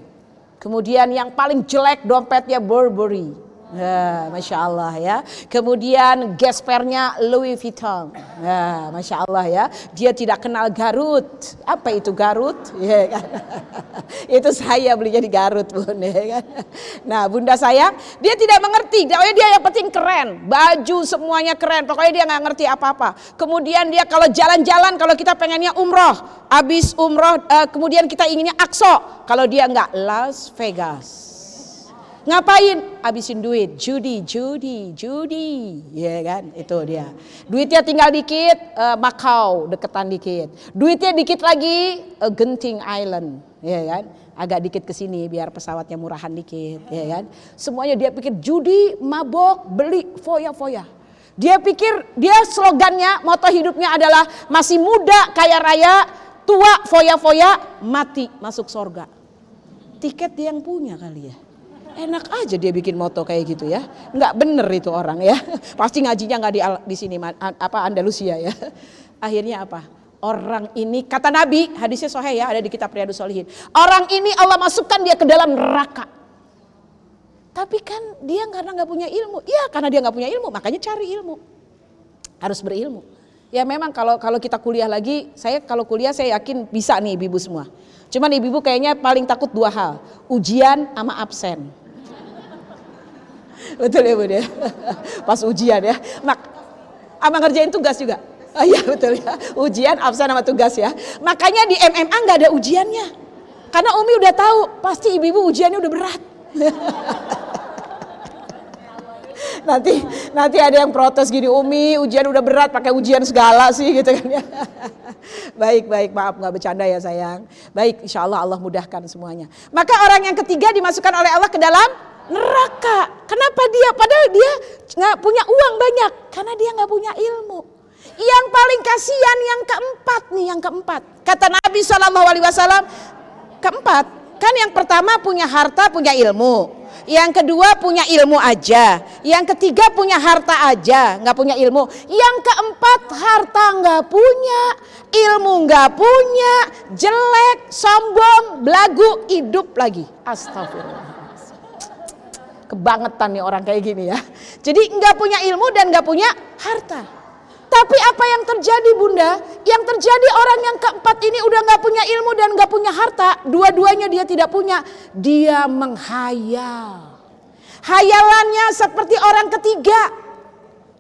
Kemudian yang paling jelek dompetnya Burberry. Ya, Masya Allah ya. Kemudian gespernya Louis Vuitton. Ya, Masya Allah ya. Dia tidak kenal Garut. Apa itu Garut? Ya, kan? Itu saya belinya di Garut, Bun. Ya, kan? Nah, bunda saya, dia tidak mengerti. Pokoknya dia yang penting keren. Baju semuanya keren. Pokoknya dia nggak ngerti apa-apa. Kemudian dia kalau jalan-jalan, kalau kita pengennya umroh. Habis umroh, kemudian kita inginnya Aqsa. Kalau dia nggak, Las Vegas. Ngapain? Habisin duit, judi, ya kan? Itu dia. Duitnya tinggal dikit, Macau deketan dikit. Duitnya dikit lagi, Genting Island, ya kan? Agak dikit ke sini biar pesawatnya murahan dikit, ya kan? Semuanya dia pikir judi, mabok, beli, foya-foya. Dia pikir dia slogannya, moto hidupnya adalah masih muda, kaya raya, tua, foya-foya, mati masuk surga. Tiket dia yang punya kali ya. Enak aja dia bikin moto kayak gitu ya. Nggak bener itu orang ya. Pasti ngajinya nggak di sini Andalusia ya. Akhirnya apa? Orang ini kata Nabi, hadisnya sahih ya, ada di kitab Riyadhus Shalihin. Orang ini Allah masukkan dia ke dalam neraka. Tapi kan dia karena nggak punya ilmu. Iya, karena dia nggak punya ilmu, makanya cari ilmu. Harus berilmu. Ya memang kalau kita kuliah lagi, kalau kuliah saya yakin bisa nih ibu-ibu semua. Cuman ibu-ibu kayaknya paling takut dua hal, ujian sama absen. Betul ya Bun ya. Pas ujian ya. Sama ngerjain tugas juga. Oh iya betul ya. Ujian, absen sama tugas ya. Makanya di MMA nggak ada ujiannya. Karena Umi udah tahu pasti ibu-ibu ujiannya udah berat. Nanti ada yang protes gini, Umi ujian udah berat pakai ujian segala sih gitu kan ya. Baik, maaf nggak bercanda ya sayang. Baik, insya Allah Allah mudahkan semuanya. Maka orang yang ketiga dimasukkan oleh Allah ke dalam neraka. Kenapa dia? Padahal dia nggak punya uang banyak, karena dia nggak punya ilmu. Yang paling kasihan yang keempat. Kata Nabi SAW, keempat. Kan yang pertama punya harta, punya ilmu. Yang kedua punya ilmu aja. Yang ketiga punya harta aja, nggak punya ilmu. Yang keempat harta nggak punya, ilmu nggak punya, jelek, sombong, belagu, hidup lagi. Astagfirullah. Kebangetan nih orang kayak gini ya. Jadi nggak punya ilmu dan nggak punya harta. Tapi apa yang terjadi Bunda? Yang terjadi orang yang keempat ini udah nggak punya ilmu dan nggak punya harta. Dua-duanya dia tidak punya. Dia menghayal. Hayalannya seperti orang ketiga.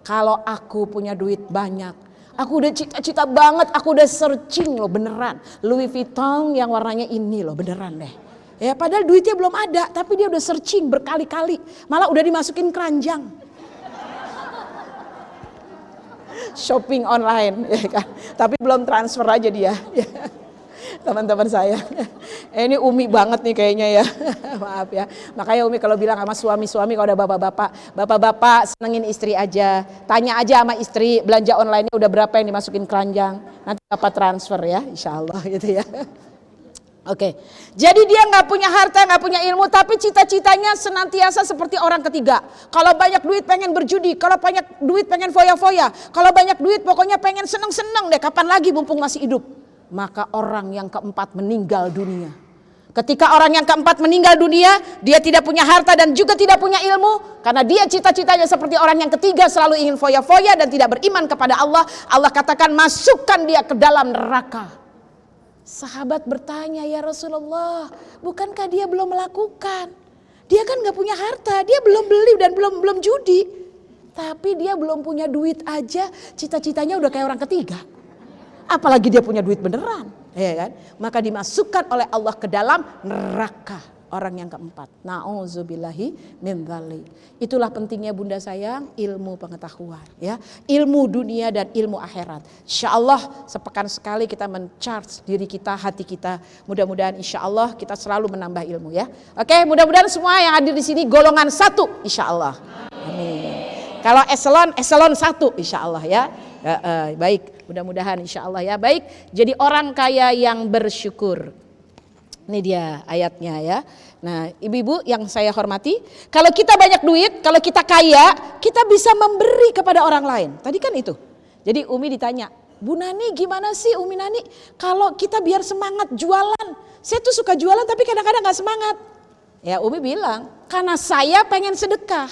Kalau aku punya duit banyak, aku udah cita-cita banget, aku udah searching loh beneran. Louis Vuitton yang warnanya ini loh beneran deh. Ya padahal duitnya belum ada, tapi dia udah searching berkali-kali. Malah udah dimasukin keranjang. Shopping online ya kan. Tapi belum transfer aja dia. Teman-teman saya. Ini Umi banget nih kayaknya ya. Maaf ya. Makanya Umi kalau bilang sama suami-suami kalau ada bapak-bapak senengin istri aja. Tanya aja sama istri belanja online-nya udah berapa yang dimasukin keranjang. Nanti Bapak transfer ya, insyaallah gitu ya. Oke, jadi dia nggak punya harta, nggak punya ilmu, tapi cita-citanya senantiasa seperti orang ketiga. Kalau banyak duit pengen berjudi, kalau banyak duit pengen foya-foya, kalau banyak duit pokoknya pengen seneng-seneng deh, kapan lagi mumpung masih hidup. Maka orang yang keempat meninggal dunia. Ketika orang yang keempat meninggal dunia, dia tidak punya harta dan juga tidak punya ilmu, karena dia cita-citanya seperti orang yang ketiga, selalu ingin foya-foya dan tidak beriman kepada Allah. Allah katakan masukkan dia ke dalam neraka. Sahabat bertanya, ya Rasulullah, bukankah dia belum melakukan? Dia kan gak punya harta, dia belum beli dan belum judi. Tapi dia belum punya duit aja, cita-citanya udah kayak orang ketiga. Apalagi dia punya duit beneran, ya kan? Maka dimasukkan oleh Allah ke dalam neraka. Orang yang keempat. Na'udzubillahi min dzalik. Itulah pentingnya Bunda sayang ilmu pengetahuan ya. Ilmu dunia dan ilmu akhirat. Insyaallah sepekan sekali kita men-charge diri kita, hati kita. Mudah-mudahan insyaallah kita selalu menambah ilmu ya. Oke, mudah-mudahan semua yang hadir di sini golongan 1 insyaallah. Amin. Kalau eselon 1 insyaallah ya. Baik, mudah-mudahan insyaallah ya. Baik, jadi orang kaya yang bersyukur. Ini dia ayatnya ya. Nah ibu-ibu yang saya hormati, kalau kita banyak duit, kalau kita kaya, kita bisa memberi kepada orang lain. Tadi kan itu. Jadi Umi ditanya, Bu Nani gimana sih Umi Nani kalau kita biar semangat jualan? Saya tuh suka jualan tapi kadang-kadang gak semangat. Ya Umi bilang, karena saya pengen sedekah.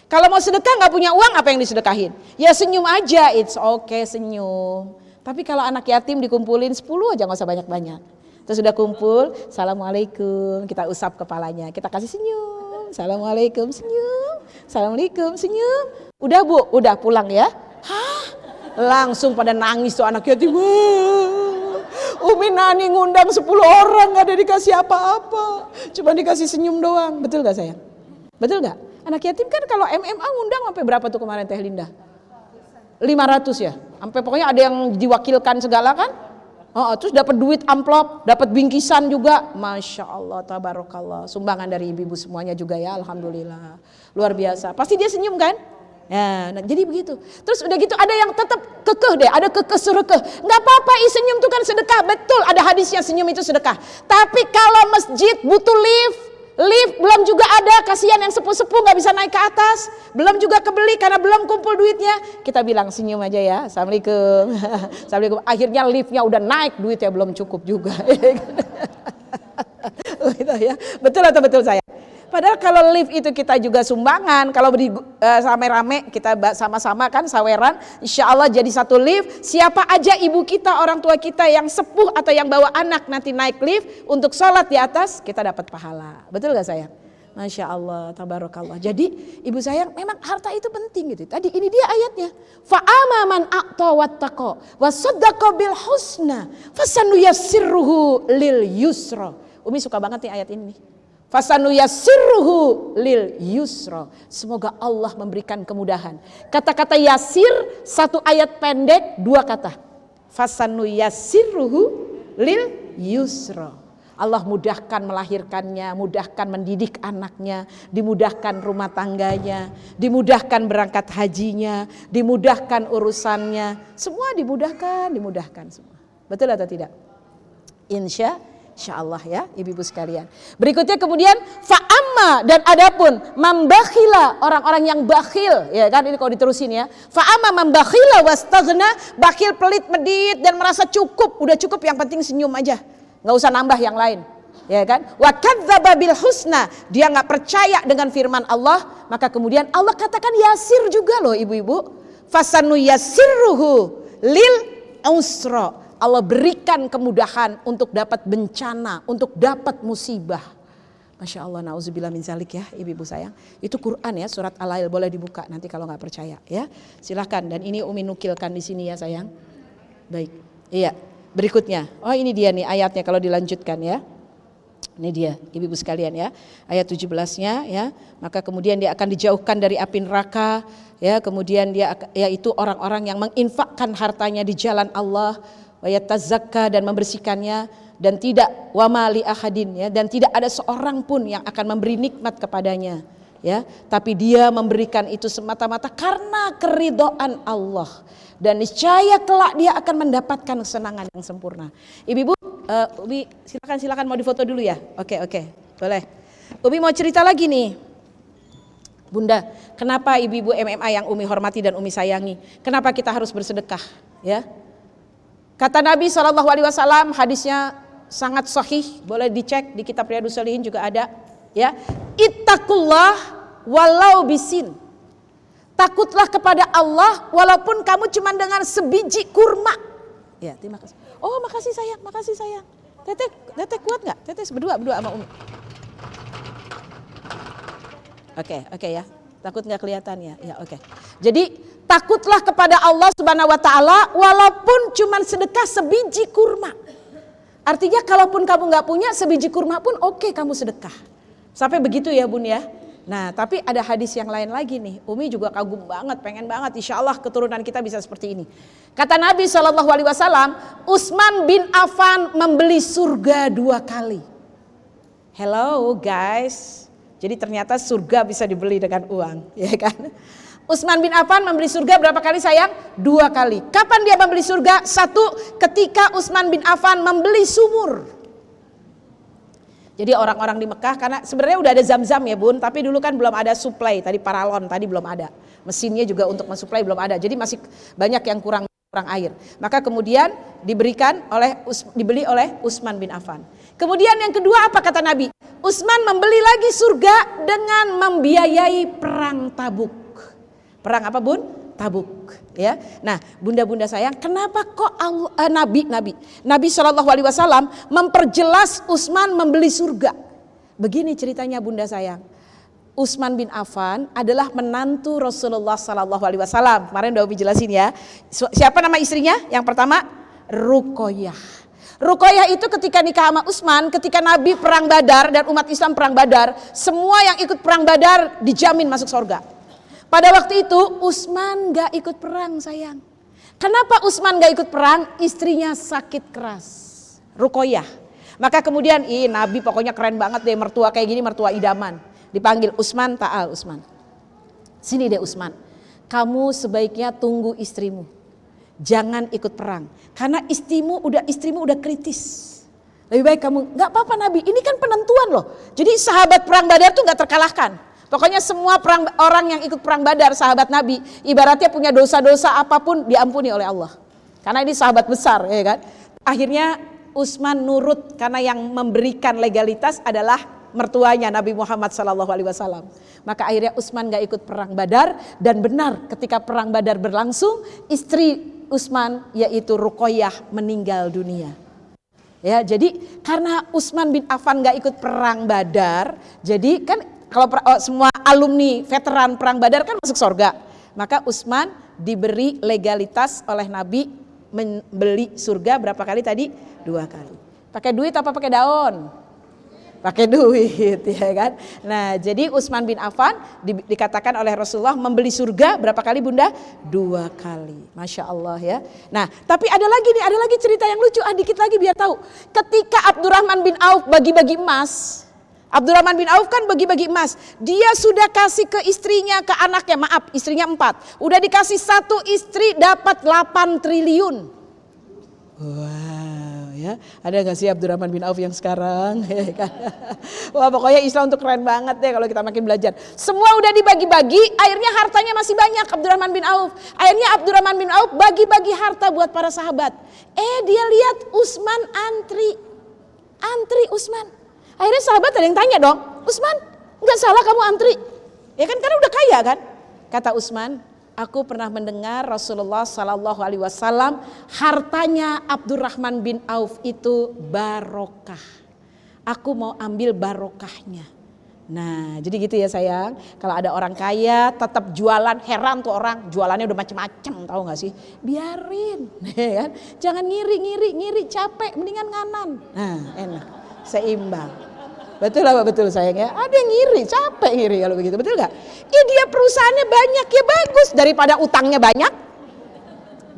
Kalau mau sedekah nggak punya uang, apa yang disedekahin? Ya senyum aja, it's okay senyum. Tapi kalau anak yatim dikumpulin 10 aja, nggak usah banyak-banyak. Terus sudah kumpul, assalamualaikum, kita usap kepalanya, kita kasih senyum, assalamualaikum senyum, assalamualaikum senyum. Udah bu, udah pulang ya. Hah? Langsung pada nangis tuh anak yatim. Umi Nani ngundang 10 orang, nggak ada dikasih apa-apa, cuma dikasih senyum doang. Betul nggak sayang? Betul nggak? Anak yatim kan kalau MMA ngundang sampai berapa tuh kemarin Teh Linda? 500 ya, sampai pokoknya ada yang diwakilkan segala kan. Terus dapat duit amplop, dapat bingkisan juga, masya Allah, tabarakallah, sumbangan dari ibu-ibu semuanya juga ya, alhamdulillah, luar biasa. Pasti dia senyum kan? Ya, nah, jadi begitu. Terus udah gitu ada yang tetap kekeh deh, ada kekeh surukeh. Nggak apa-apa, senyum itu kan sedekah, betul. Ada hadisnya senyum itu sedekah. Tapi kalau masjid butuh lift belum juga ada, kasihan yang sepuh-sepuh nggak bisa naik ke atas, belum juga kebeli karena belum kumpul duitnya. Kita bilang senyum aja ya, assalamualaikum, assalamualaikum. Akhirnya liftnya udah naik, duitnya belum cukup juga. Ya. Betul atau betul saya? Padahal kalau lift itu kita juga sumbangan, kalau rame-rame kita sama-sama kan saweran, insya Allah jadi satu lift. Siapa aja ibu kita, orang tua kita yang sepuh atau yang bawa anak nanti naik lift untuk sholat di atas, kita dapat pahala. Betul gak sayang? Masya Allah, tabarakallah. Jadi ibu sayang, memang harta itu penting gitu. Tadi ini dia ayatnya. Fa'ama man a'ta wattaqa wa saddaqa bil husna fasanuyassirruhu lil yusra. Umi suka banget nih ayat ini. Fasanuyassirruhu lil yusra. Semoga Allah memberikan kemudahan. Kata-kata yasir, satu ayat pendek, 2 kata. Fasanuyassirruhu lil yusra. Allah mudahkan melahirkannya, mudahkan mendidik anaknya, dimudahkan rumah tangganya, dimudahkan berangkat hajinya, dimudahkan urusannya. Semua dimudahkan semua. Betul atau tidak? Insya Allah ya ibu-ibu sekalian. Berikutnya kemudian fa'amma, dan adapun mambakhila, orang-orang yang bakhil, ya kan, ini kalau diterusin ya. Fa'amma mambakhila wastaghna, bakhil, pelit, medit dan merasa cukup, udah cukup, yang penting senyum aja, nggak usah nambah yang lain, ya kan. Wa kadzdzaba bil husna, dia nggak percaya dengan firman Allah, maka kemudian Allah katakan yasir juga loh ibu-ibu. Fasanuyassirruhu lil usra. Allah berikan kemudahan untuk dapat bencana, untuk dapat musibah. Masya Allah, na'udzubillah min zalik ya ibu-ibu sayang. Itu Quran ya, surat Al-Lail, boleh dibuka nanti kalau nggak percaya ya. Silahkan, dan ini Umi nukilkan di sini ya sayang. Baik, iya. Berikutnya, oh ini dia nih ayatnya kalau dilanjutkan ya. Ini dia ibu-ibu sekalian ya, ayat 17-nya ya. Maka kemudian dia akan dijauhkan dari api neraka ya. Kemudian dia, yaitu orang-orang yang menginfakkan hartanya di jalan Allah, wa yatazakka, dan membersihkannya, dan tidak wamali ahadin ya, dan tidak ada seorang pun yang akan memberi nikmat kepadanya ya, tapi dia memberikan itu semata-mata karena keridhaan Allah, dan niscaya kelak dia akan mendapatkan kesenangan yang sempurna. Ibu-ibu, Umi silakan mau difoto dulu ya. Oke, boleh. Umi mau cerita lagi nih. Bunda, kenapa ibu-ibu MMA yang Umi hormati dan Umi sayangi, kenapa kita harus bersedekah ya? Kata Nabi SAW, hadisnya sangat sahih, boleh dicek di kitab Riyadhus Shalihin juga ada ya. Ittaqullah walau bisin. Takutlah kepada Allah walaupun kamu cuma dengan sebiji kurma. Ya, terima kasih. Oh, makasih sayang. Teteh kuat nggak? Teteh berdua sama Umi. Oke ya. Takut nggak kelihatan ya? Ya oke. Jadi takutlah kepada Allah Subhanahu wa taala walaupun cuman sedekah sebiji kurma. Artinya kalaupun kamu nggak punya sebiji kurma pun oke, kamu sedekah. Sampai begitu ya Bun ya. Nah, tapi ada hadis yang lain lagi nih. Umi juga kagum banget, pengen banget insya Allah keturunan kita bisa seperti ini. Kata Nabi SAW, Utsman bin Affan membeli surga 2 kali. Hello guys. Jadi ternyata surga bisa dibeli dengan uang, ya kan? Utsman bin Affan membeli surga berapa kali sayang? 2 kali. Kapan dia membeli surga? 1, ketika Utsman bin Affan membeli sumur. Jadi orang-orang di Mekah, karena sebenarnya udah ada Zam-Zam ya Bun, tapi dulu kan belum ada supply, tadi paralon tadi belum ada. Mesinnya juga untuk mensuplai belum ada. Jadi masih banyak yang kurang air. Maka kemudian dibeli oleh Utsman bin Affan. Kemudian yang kedua apa kata Nabi? Utsman membeli lagi surga dengan membiayai perang Tabuk. Perang apa bun? Tabuk, ya. Nah, bunda-bunda sayang, kenapa kok Nabi Shallallahu Alaihi Wasallam memperjelas Utsman membeli surga? Begini ceritanya bunda sayang. Utsman bin Affan adalah menantu Rasulullah Shallallahu Alaihi Wasallam. Kemarin udah Umi jelasin ya. Siapa nama istrinya? Yang pertama Ruqayyah. Ruqayyah itu ketika nikah sama Utsman, ketika Nabi perang Badar dan umat Islam perang Badar, semua yang ikut perang Badar dijamin masuk surga. Pada waktu itu Utsman gak ikut perang sayang. Kenapa Utsman gak ikut perang? Istrinya sakit keras, Ruqayyah. Maka kemudian Nabi pokoknya keren banget deh, mertua kayak gini, mertua idaman. Dipanggil Utsman, ta'al Utsman. Sini deh Utsman, kamu sebaiknya tunggu istrimu. Jangan ikut perang. Karena istrimu udah kritis. Lebih baik kamu, gak apa-apa Nabi, ini kan penentuan loh. Jadi sahabat perang Badar tuh gak terkalahkan. Pokoknya semua orang yang ikut perang Badar, sahabat Nabi, ibaratnya punya dosa-dosa apapun diampuni oleh Allah. Karena ini sahabat besar, ya kan. Akhirnya Utsman nurut karena yang memberikan legalitas adalah mertuanya Nabi Muhammad SAW. Maka akhirnya Utsman gak ikut perang Badar, dan benar ketika perang Badar berlangsung, istri Utsman yaitu Ruqayyah meninggal dunia. Ya, jadi karena Utsman bin Affan gak ikut perang Badar, jadi kan kalau semua alumni veteran perang Badar kan masuk surga. Maka Utsman diberi legalitas oleh Nabi membeli surga berapa kali tadi? 2 kali. Pakai duit apa pakai daun? Pakai duit, ya kan. Nah, jadi Utsman bin Affan dikatakan oleh Rasulullah membeli surga berapa kali bunda? 2 kali. Masya Allah ya. Nah, tapi ada lagi cerita yang lucu. Dikit lagi biar tahu. Ketika Abdurrahman bin Auf bagi-bagi emas, Abdurrahman bin Auf kan bagi-bagi emas. Dia sudah kasih ke istrinya, ke anaknya, maaf istrinya 4. Udah dikasih 1 istri dapat 8 triliun. Wow ya, ada gak sih Abdurrahman bin Auf yang sekarang? Wah pokoknya Islam untuk keren banget deh kalau kita makin belajar. Semua udah dibagi-bagi, akhirnya hartanya masih banyak Abdurrahman bin Auf. Akhirnya Abdurrahman bin Auf bagi-bagi harta buat para sahabat. Dia lihat Utsman antri Utsman. Akhirnya sahabat ada yang tanya dong, Utsman gak salah kamu antri? Ya kan karena udah kaya kan? Kata Utsman, aku pernah mendengar Rasulullah Sallallahu Alaihi Wasallam hartanya Abdurrahman bin Auf itu barokah. Aku mau ambil barokahnya. Nah jadi gitu ya sayang. Kalau ada orang kaya tetap jualan, heran tuh orang jualannya udah macem-macem, tahu nggak sih? Biarin, kan? Jangan ngiri capek, mendingan nganan. Nah enak, seimbang. Betul apa betul sayang ya? Ada yang ngiri, capek ngiri kalau begitu, betul gak? Dia perusahaannya banyak ya bagus daripada utangnya banyak.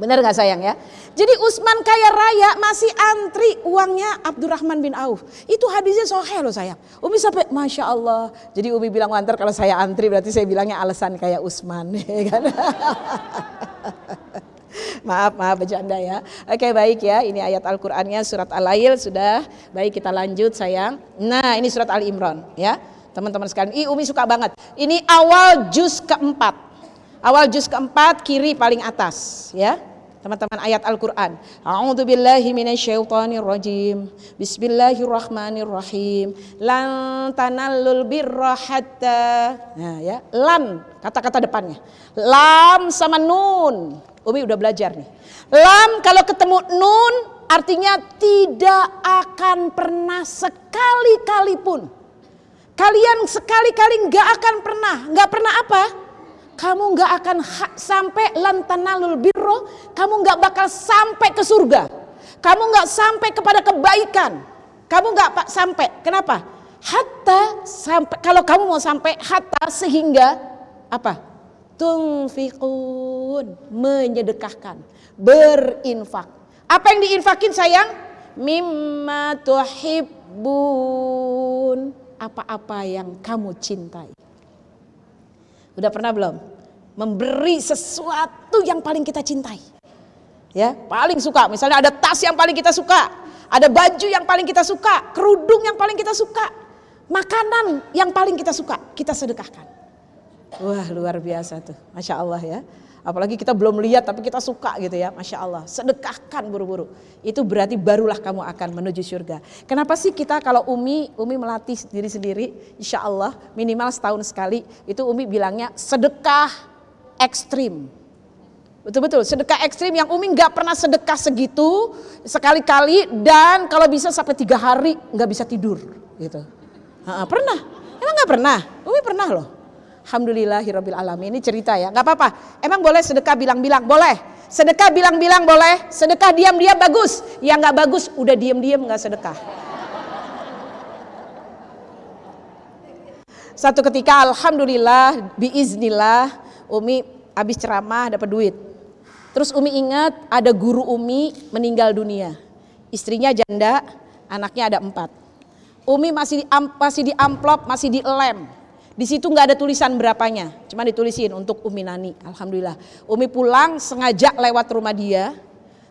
Benar gak sayang ya? Jadi Utsman kaya raya masih antri uangnya Abdurrahman bin Auf. Itu hadisnya sahih loh sayang. Umi sampai Masya Allah. Jadi Umi bilang antar kalau saya antri berarti saya bilangnya alasan kayak Utsman. Kan? Maaf bercanda ya. Oke baik ya, ini ayat Al-Qur'annya surat Al-Lail sudah. Baik kita lanjut sayang. Nah ini surat Al-Imran ya. Teman-teman sekalian, Umi suka banget. Ini awal juz keempat. Awal juz keempat kiri paling atas ya. Teman-teman ayat Al-Qur'an. A'udzubillahi minasyaitonirrajim. Bismillahirrahmanirrahim. Lan tanallul birra hatta. Nah ya, lan kata-kata depannya. Lam sama nun. Umi udah belajar nih. Lam kalau ketemu nun artinya tidak akan pernah sekali-kali pun. Kalian sekali-kali nggak akan pernah apa? Kamu nggak akan sampai lantanalul birro, kamu nggak bakal sampai ke surga. Kamu nggak sampai kepada kebaikan. Kamu nggak sampai. Kenapa? Hatta sampai. Kalau kamu mau sampai hatta sehingga apa? Tunfiqun, menyedekahkan, berinfak. Apa yang diinfakin sayang? Mimma tuhibbun, apa-apa yang kamu cintai. Udah pernah belum? Memberi sesuatu yang paling kita cintai. Ya, paling suka. Misalnya ada tas yang paling kita suka, ada baju yang paling kita suka, kerudung yang paling kita suka, makanan yang paling kita suka, kita sedekahkan. Wah luar biasa tuh, Masya Allah ya. Apalagi kita belum lihat tapi kita suka gitu ya, Masya Allah. Sedekahkan buru-buru. Itu berarti barulah kamu akan menuju surga. Kenapa sih kita kalau Umi melatih diri sendiri, insya Allah minimal setahun sekali, itu Umi bilangnya sedekah ekstrim. Betul-betul sedekah ekstrim yang Umi nggak pernah sedekah segitu sekali-kali, dan kalau bisa sampai 3 hari nggak bisa tidur gitu. Pernah? Emang nggak pernah? Umi pernah loh. Alhamdulillahirabbil alamin. Ini cerita ya, nggak apa-apa. Emang boleh sedekah bilang-bilang? Boleh. Sedekah bilang-bilang boleh. Sedekah diam-diam bagus. Yang nggak bagus udah diam-diam nggak sedekah. Satu ketika alhamdulillah biiznillah Umi habis ceramah dapat duit. Terus Umi ingat ada guru Umi meninggal dunia. Istrinya janda, anaknya ada 4. Umi masih di amplop, masih di lem. Di situ nggak ada tulisan berapanya, cuma ditulisin untuk Umi Nani. Alhamdulillah. Umi pulang sengaja lewat rumah dia.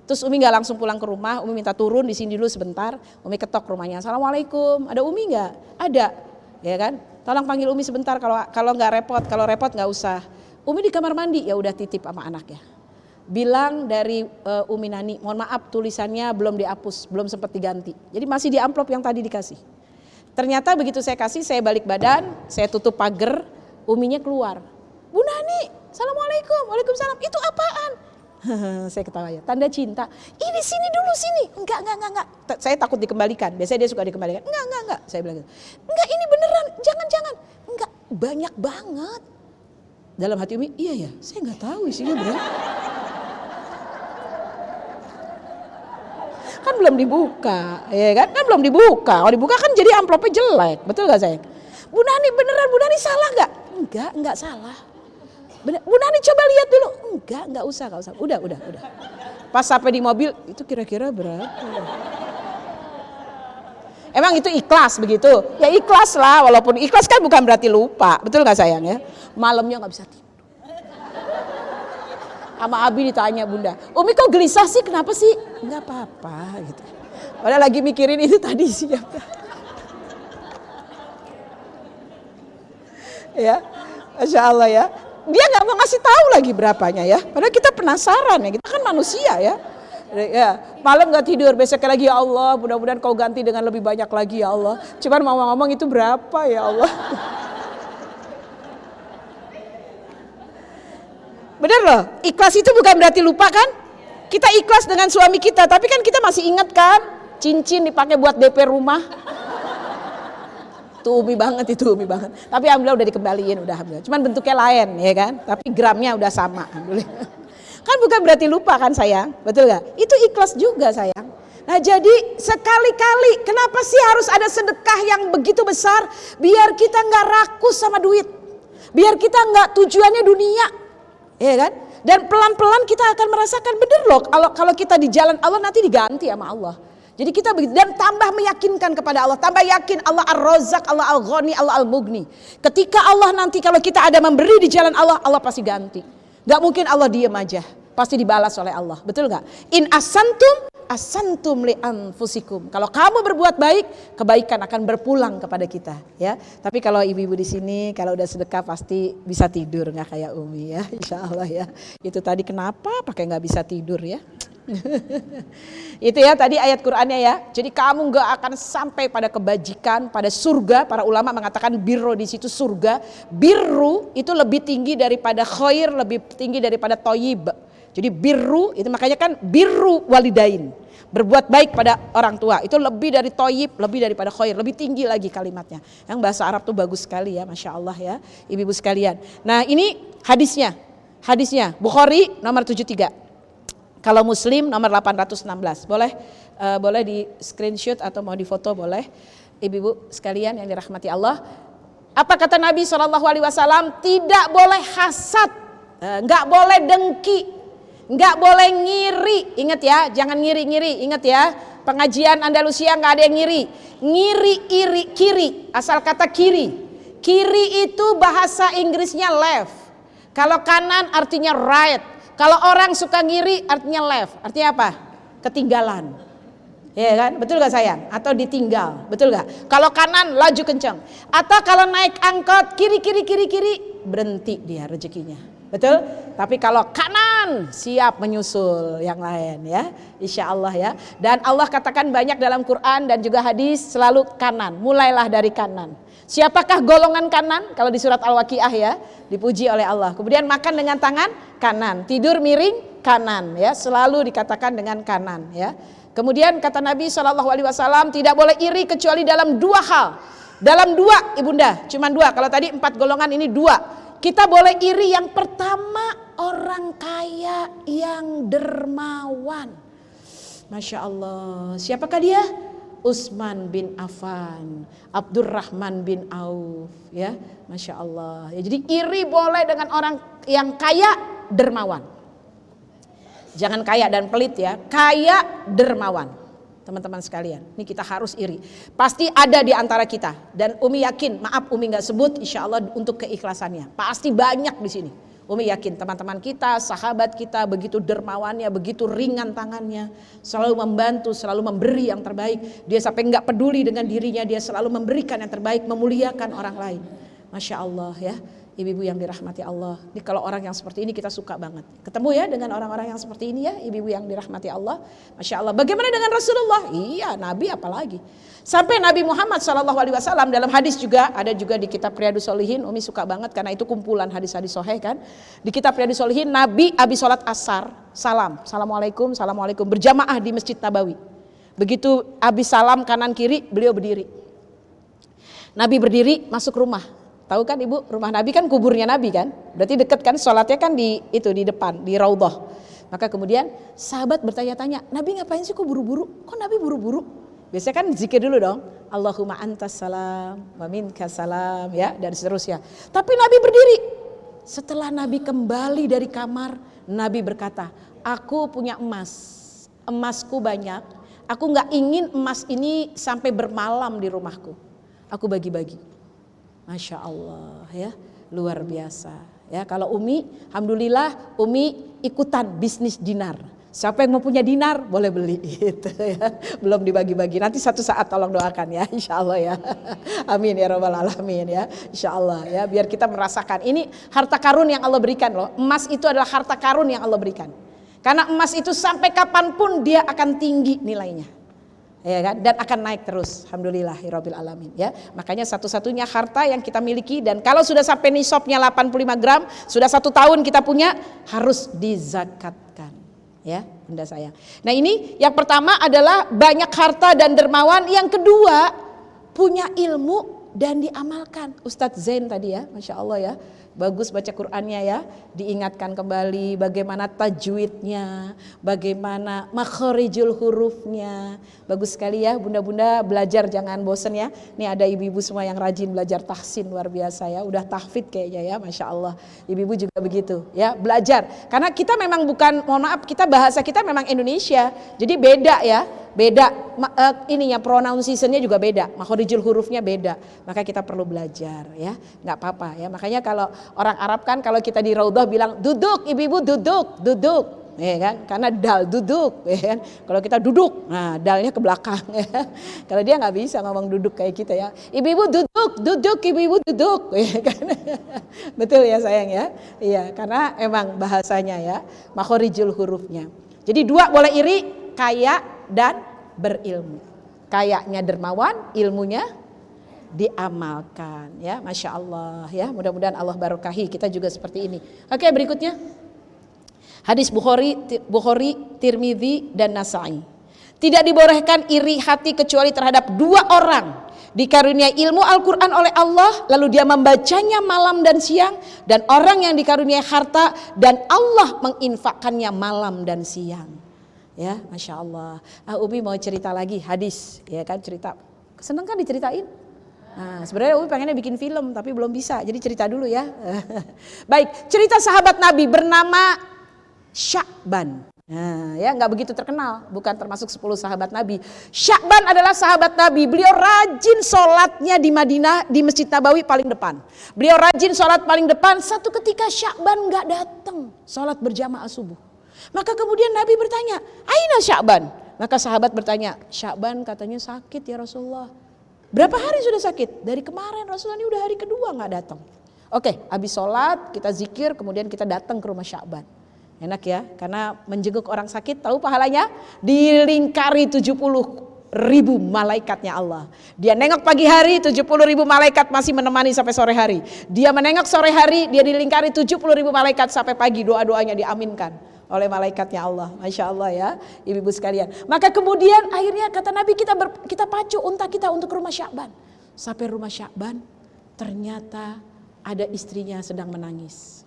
Terus Umi nggak langsung pulang ke rumah, Umi minta turun di sini dulu sebentar. Umi ketok rumahnya. Assalamualaikum, ada Umi nggak? Ada, ya kan? Tolong panggil Umi sebentar kalau nggak repot, kalau repot nggak usah. Umi di kamar mandi, ya udah titip sama anaknya. Bilang dari Umi Nani, mohon maaf tulisannya belum dihapus, belum sempat diganti. Jadi masih di amplop yang tadi dikasih. Ternyata begitu saya kasih, saya balik badan, saya tutup pagar, Uminya keluar. Bu Nani, Assalamualaikum, Waalaikumsalam, itu apaan? Saya ketawa ya, tanda cinta. Ini sini dulu sini, enggak. Saya takut dikembalikan, biasanya dia suka dikembalikan. Enggak, saya bilang gitu. Enggak, ini beneran, jangan. Enggak, banyak banget. Dalam hati Umi, iya ya, saya nggak tahu isinya berapa. Kan belum dibuka, ya kan? Belum dibuka. Kalau dibuka kan jadi amplopnya jelek, betul gak sayang? Bu Nani beneran, Bu Nani salah gak? Enggak salah. Bener, Bu Nani coba lihat dulu. Enggak usah. Udah. Pas sampai di mobil, itu kira-kira berapa? Emang itu ikhlas begitu? Ya ikhlas lah, walaupun ikhlas kan bukan berarti lupa, betul gak sayang ya? Malamnya gak bisa tidur. Sama Abi ditanya Bunda, Umi kok gelisah sih, kenapa sih? Enggak apa-apa gitu. Padahal lagi mikirin itu tadi siapa. Ya, Masya Allah ya. Dia gak mau ngasih tahu lagi berapanya ya. Padahal kita penasaran ya, kita kan manusia ya. Ya, malam gak tidur, besoknya lagi ya Allah, mudah-mudahan kau ganti dengan lebih banyak lagi ya Allah. Cuman mau ngomong itu berapa ya Allah. Bener loh, ikhlas itu bukan berarti lupa kan? Kita ikhlas dengan suami kita, tapi kan kita masih ingat kan? Cincin dipakai buat DP rumah. Itu Umi banget. Tapi alhamdulillah udah dikembaliin, udah alhamdulillah. Cuman bentuknya lain ya kan? Tapi gramnya udah sama, alhamdulillah. Kan bukan berarti lupa kan sayang, betul gak? Itu ikhlas juga sayang. Nah jadi sekali-kali kenapa sih harus ada sedekah yang begitu besar? Biar kita gak rakus sama duit. Biar kita gak tujuannya dunia. Ya kan? Dan pelan-pelan kita akan merasakan bener loh kalau kita di jalan Allah nanti diganti sama Allah. Jadi kita dan tambah meyakinkan kepada Allah, tambah yakin Allah Ar-Razzaq, Allah Al-Ghani, Allah Al-Mughni. Ketika Allah nanti kalau kita ada memberi di jalan Allah, Allah pasti ganti. Gak mungkin Allah diem aja, pasti dibalas oleh Allah, betul gak? In asantum li anfusikum. Kalau kamu berbuat baik, kebaikan akan berpulang kepada kita, ya. Tapi kalau ibu-ibu di sini kalau udah sedekah pasti bisa tidur, nggak kayak Umi ya, Insya Allah ya. Itu tadi kenapa pakai nggak bisa tidur ya? Itu ya tadi ayat Qur'annya ya. Jadi kamu nggak akan sampai pada kebajikan, pada surga. Para ulama mengatakan birru di situ surga. Birru itu lebih tinggi daripada khair, lebih tinggi daripada thayyib. Jadi birru itu makanya kan birru walidain, berbuat baik pada orang tua itu lebih dari thayyib, lebih daripada khair, lebih tinggi lagi kalimatnya. Yang bahasa Arab tuh bagus sekali ya, Masya Allah ya, ibu-ibu sekalian. Nah ini hadisnya Bukhari nomor 73. Kalau Muslim nomor 816. Boleh di screenshot atau mau difoto boleh. Ibu-ibu sekalian yang dirahmati Allah. Apa kata Nabi SAW? Tidak boleh hasad, nggak boleh dengki, nggak boleh ngiri. Ingat ya, jangan ngiri-ngiri. Ingat ya, pengajian Andalusia nggak ada yang ngiri. Ngiri, iri, kiri. Asal kata kiri. Kiri itu bahasa Inggrisnya left. Kalau kanan artinya right. Kalau orang suka ngiri artinya left. Artinya apa? Ketinggalan. Ya kan? Betul gak sayang? Atau ditinggal. Betul gak? Kalau kanan laju kencang. Atau kalau naik angkot kiri, berhenti dia rezekinya. Betul? Tapi kalau kanan siap menyusul yang lain ya. Insya Allah ya. Dan Allah katakan banyak dalam Quran dan juga hadis selalu kanan. Mulailah dari kanan. Siapakah golongan kanan? Kalau di surat Al-Waqiah ya, dipuji oleh Allah. Kemudian makan dengan tangan kanan, tidur miring kanan ya, selalu dikatakan dengan kanan ya. Kemudian kata Nabi SAW tidak boleh iri kecuali dalam 2 hal. Dalam 2 ibunda, cuma 2. Kalau tadi 4 golongan ini 2. Kita boleh iri yang pertama orang kaya yang dermawan. Masya Allah. Siapakah dia? Utsman bin Affan, Abdurrahman bin Auf ya. Masya Allah ya, jadi iri boleh dengan orang yang kaya dermawan. Jangan kaya dan pelit ya, kaya dermawan. Teman-teman sekalian, ini kita harus iri. Pasti ada di antara kita. Dan Umi yakin, maaf Umi gak sebut, insya Allah untuk keikhlasannya. Pasti banyak di sini. Umi yakin teman-teman kita, sahabat kita begitu dermawannya, begitu ringan tangannya, selalu membantu, selalu memberi yang terbaik. Dia sampai nggak peduli dengan dirinya, dia selalu memberikan yang terbaik, memuliakan orang lain. Masya Allah ya, ibu-ibu yang dirahmati Allah. Ini kalau orang yang seperti ini kita suka banget. Ketemu ya dengan orang-orang yang seperti ini ya, ibu-ibu yang dirahmati Allah. Masya Allah. Bagaimana dengan Rasulullah? Iya, Nabi apalagi. Sampai Nabi Muhammad SAW dalam hadis juga, ada juga di kitab Riyadhus Shalihin, Umi suka banget karena itu kumpulan hadis-hadis sahih kan. Di kitab Riyadhus Shalihin, Nabi habis sholat asar, Assalamualaikum, Assalamualaikum, berjamaah di Masjid Nabawi. Begitu habis salam kanan kiri, beliau berdiri. Nabi berdiri masuk rumah. Tahu kan ibu, rumah Nabi kan kuburnya Nabi kan. Berarti dekat kan, sholatnya kan di depan, di Raudhah. Maka kemudian sahabat bertanya-tanya, Nabi ngapain sih kok buru-buru? Kok Nabi buru-buru? Biasanya kan zikir dulu dong, Allahumma antas salam wa minkas salam ya, dan seterusnya. Tapi Nabi berdiri. Setelah Nabi kembali dari kamar, Nabi berkata, aku punya emas, emasku banyak. Aku gak ingin emas ini sampai bermalam di rumahku. Aku bagi-bagi. Masya Allah ya, luar biasa ya. Kalau Umi, alhamdulillah Umi ikutan bisnis dinar. Siapa yang mau punya dinar boleh beli gitu ya. Belum dibagi-bagi, nanti satu saat tolong doakan ya, insya Allah ya. Amin ya rabbal alamin ya, insya Allah ya. Biar kita merasakan ini harta karun yang Allah berikan loh. Emas itu adalah harta karun yang Allah berikan. Karena emas itu sampai kapanpun dia akan tinggi nilainya, ya kan, dan akan naik terus. Alhamdulillahirabbil alamin ya. Makanya satu-satunya harta yang kita miliki, dan kalau sudah sampai nisabnya 85 gram, sudah 1 tahun kita punya, harus dizakatkan. Ya, bunda sayang. Nah ini yang pertama adalah banyak harta dan dermawan. Yang kedua, punya ilmu dan diamalkan. Ustadz Zain tadi ya, Masya Allah ya, bagus baca Qur'annya ya, diingatkan kembali bagaimana tajwidnya, bagaimana makharijul hurufnya. Bagus sekali ya, bunda-bunda belajar jangan bosen ya. Nih ada ibu-ibu semua yang rajin belajar tahsin, luar biasa ya, udah tahfidz kayaknya ya, Masya Allah. Ibu-ibu juga begitu ya, belajar. Karena kita memang bukan, mohon maaf, kita bahasa kita memang Indonesia, jadi beda ya. Beda ininya, pronunciation-nya juga beda, makharijul hurufnya beda. Maka kita perlu belajar ya, nggak apa-apa ya. Makanya kalau orang Arab kan kalau kita di Raudhah bilang duduk, ibu-ibu duduk, duduk, ya kan? Karena dal duduk, ya kan? Kalau kita duduk, nah dalnya ke belakang. Ya. Kalau dia nggak bisa ngomong duduk kayak kita ya, ibu-ibu duduk, duduk, ibu-ibu duduk, ya kan? Betul ya sayang ya, iya karena emang bahasanya ya, makharijul hurufnya. Jadi 2 boleh iri, kaya dan berilmu. Kayaknya dermawan, ilmunya diamalkan ya, Masya Allah ya. Mudah-mudahan Allah barakahi kita juga seperti ini. Oke, berikutnya hadis Bukhari, Tirmidzi dan Nasa'i. Tidak dibolehkan iri hati kecuali terhadap 2 orang dikaruniai ilmu Al-Quran oleh Allah, lalu dia membacanya malam dan siang, dan orang yang dikaruniai harta dan Allah menginfakkannya malam dan siang. Ya, Masya Allah. Umi mau cerita lagi hadis, ya kan, cerita. Seneng kan diceritain? Nah, sebenarnya Umi pengennya bikin film tapi belum bisa, jadi cerita dulu ya. Baik, cerita sahabat Nabi bernama Sya'ban. Nah, ya nggak begitu terkenal, bukan termasuk 10 sahabat Nabi. Sya'ban adalah sahabat Nabi. Beliau rajin sholatnya di Madinah, di Masjid Nabawi paling depan. Beliau rajin sholat paling depan. Satu ketika Sya'ban nggak datang sholat berjamaah subuh. Maka kemudian Nabi bertanya, Aina Sya'ban? Maka sahabat bertanya, Sya'ban katanya sakit ya Rasulullah. Berapa hari sudah sakit? Dari kemarin, Rasulullah ini udah hari kedua nggak datang. Oke, habis sholat kita zikir, kemudian kita datang ke rumah Sya'ban. Enak ya, karena menjenguk orang sakit tahu pahalanya? Dilingkari 70.000 malaikatnya Allah. Dia nengok pagi hari, 70.000 malaikat masih menemani sampai sore hari. Dia menengok sore hari, dia dilingkari 70.000 malaikat sampai pagi, doa-doanya diaminkan oleh malaikatnya Allah. Masya Allah ya, ibu-ibu sekalian. Maka kemudian akhirnya kata Nabi, kita pacu unta kita untuk ke rumah Sya'ban. Sampai rumah Sya'ban, ternyata ada istrinya sedang menangis.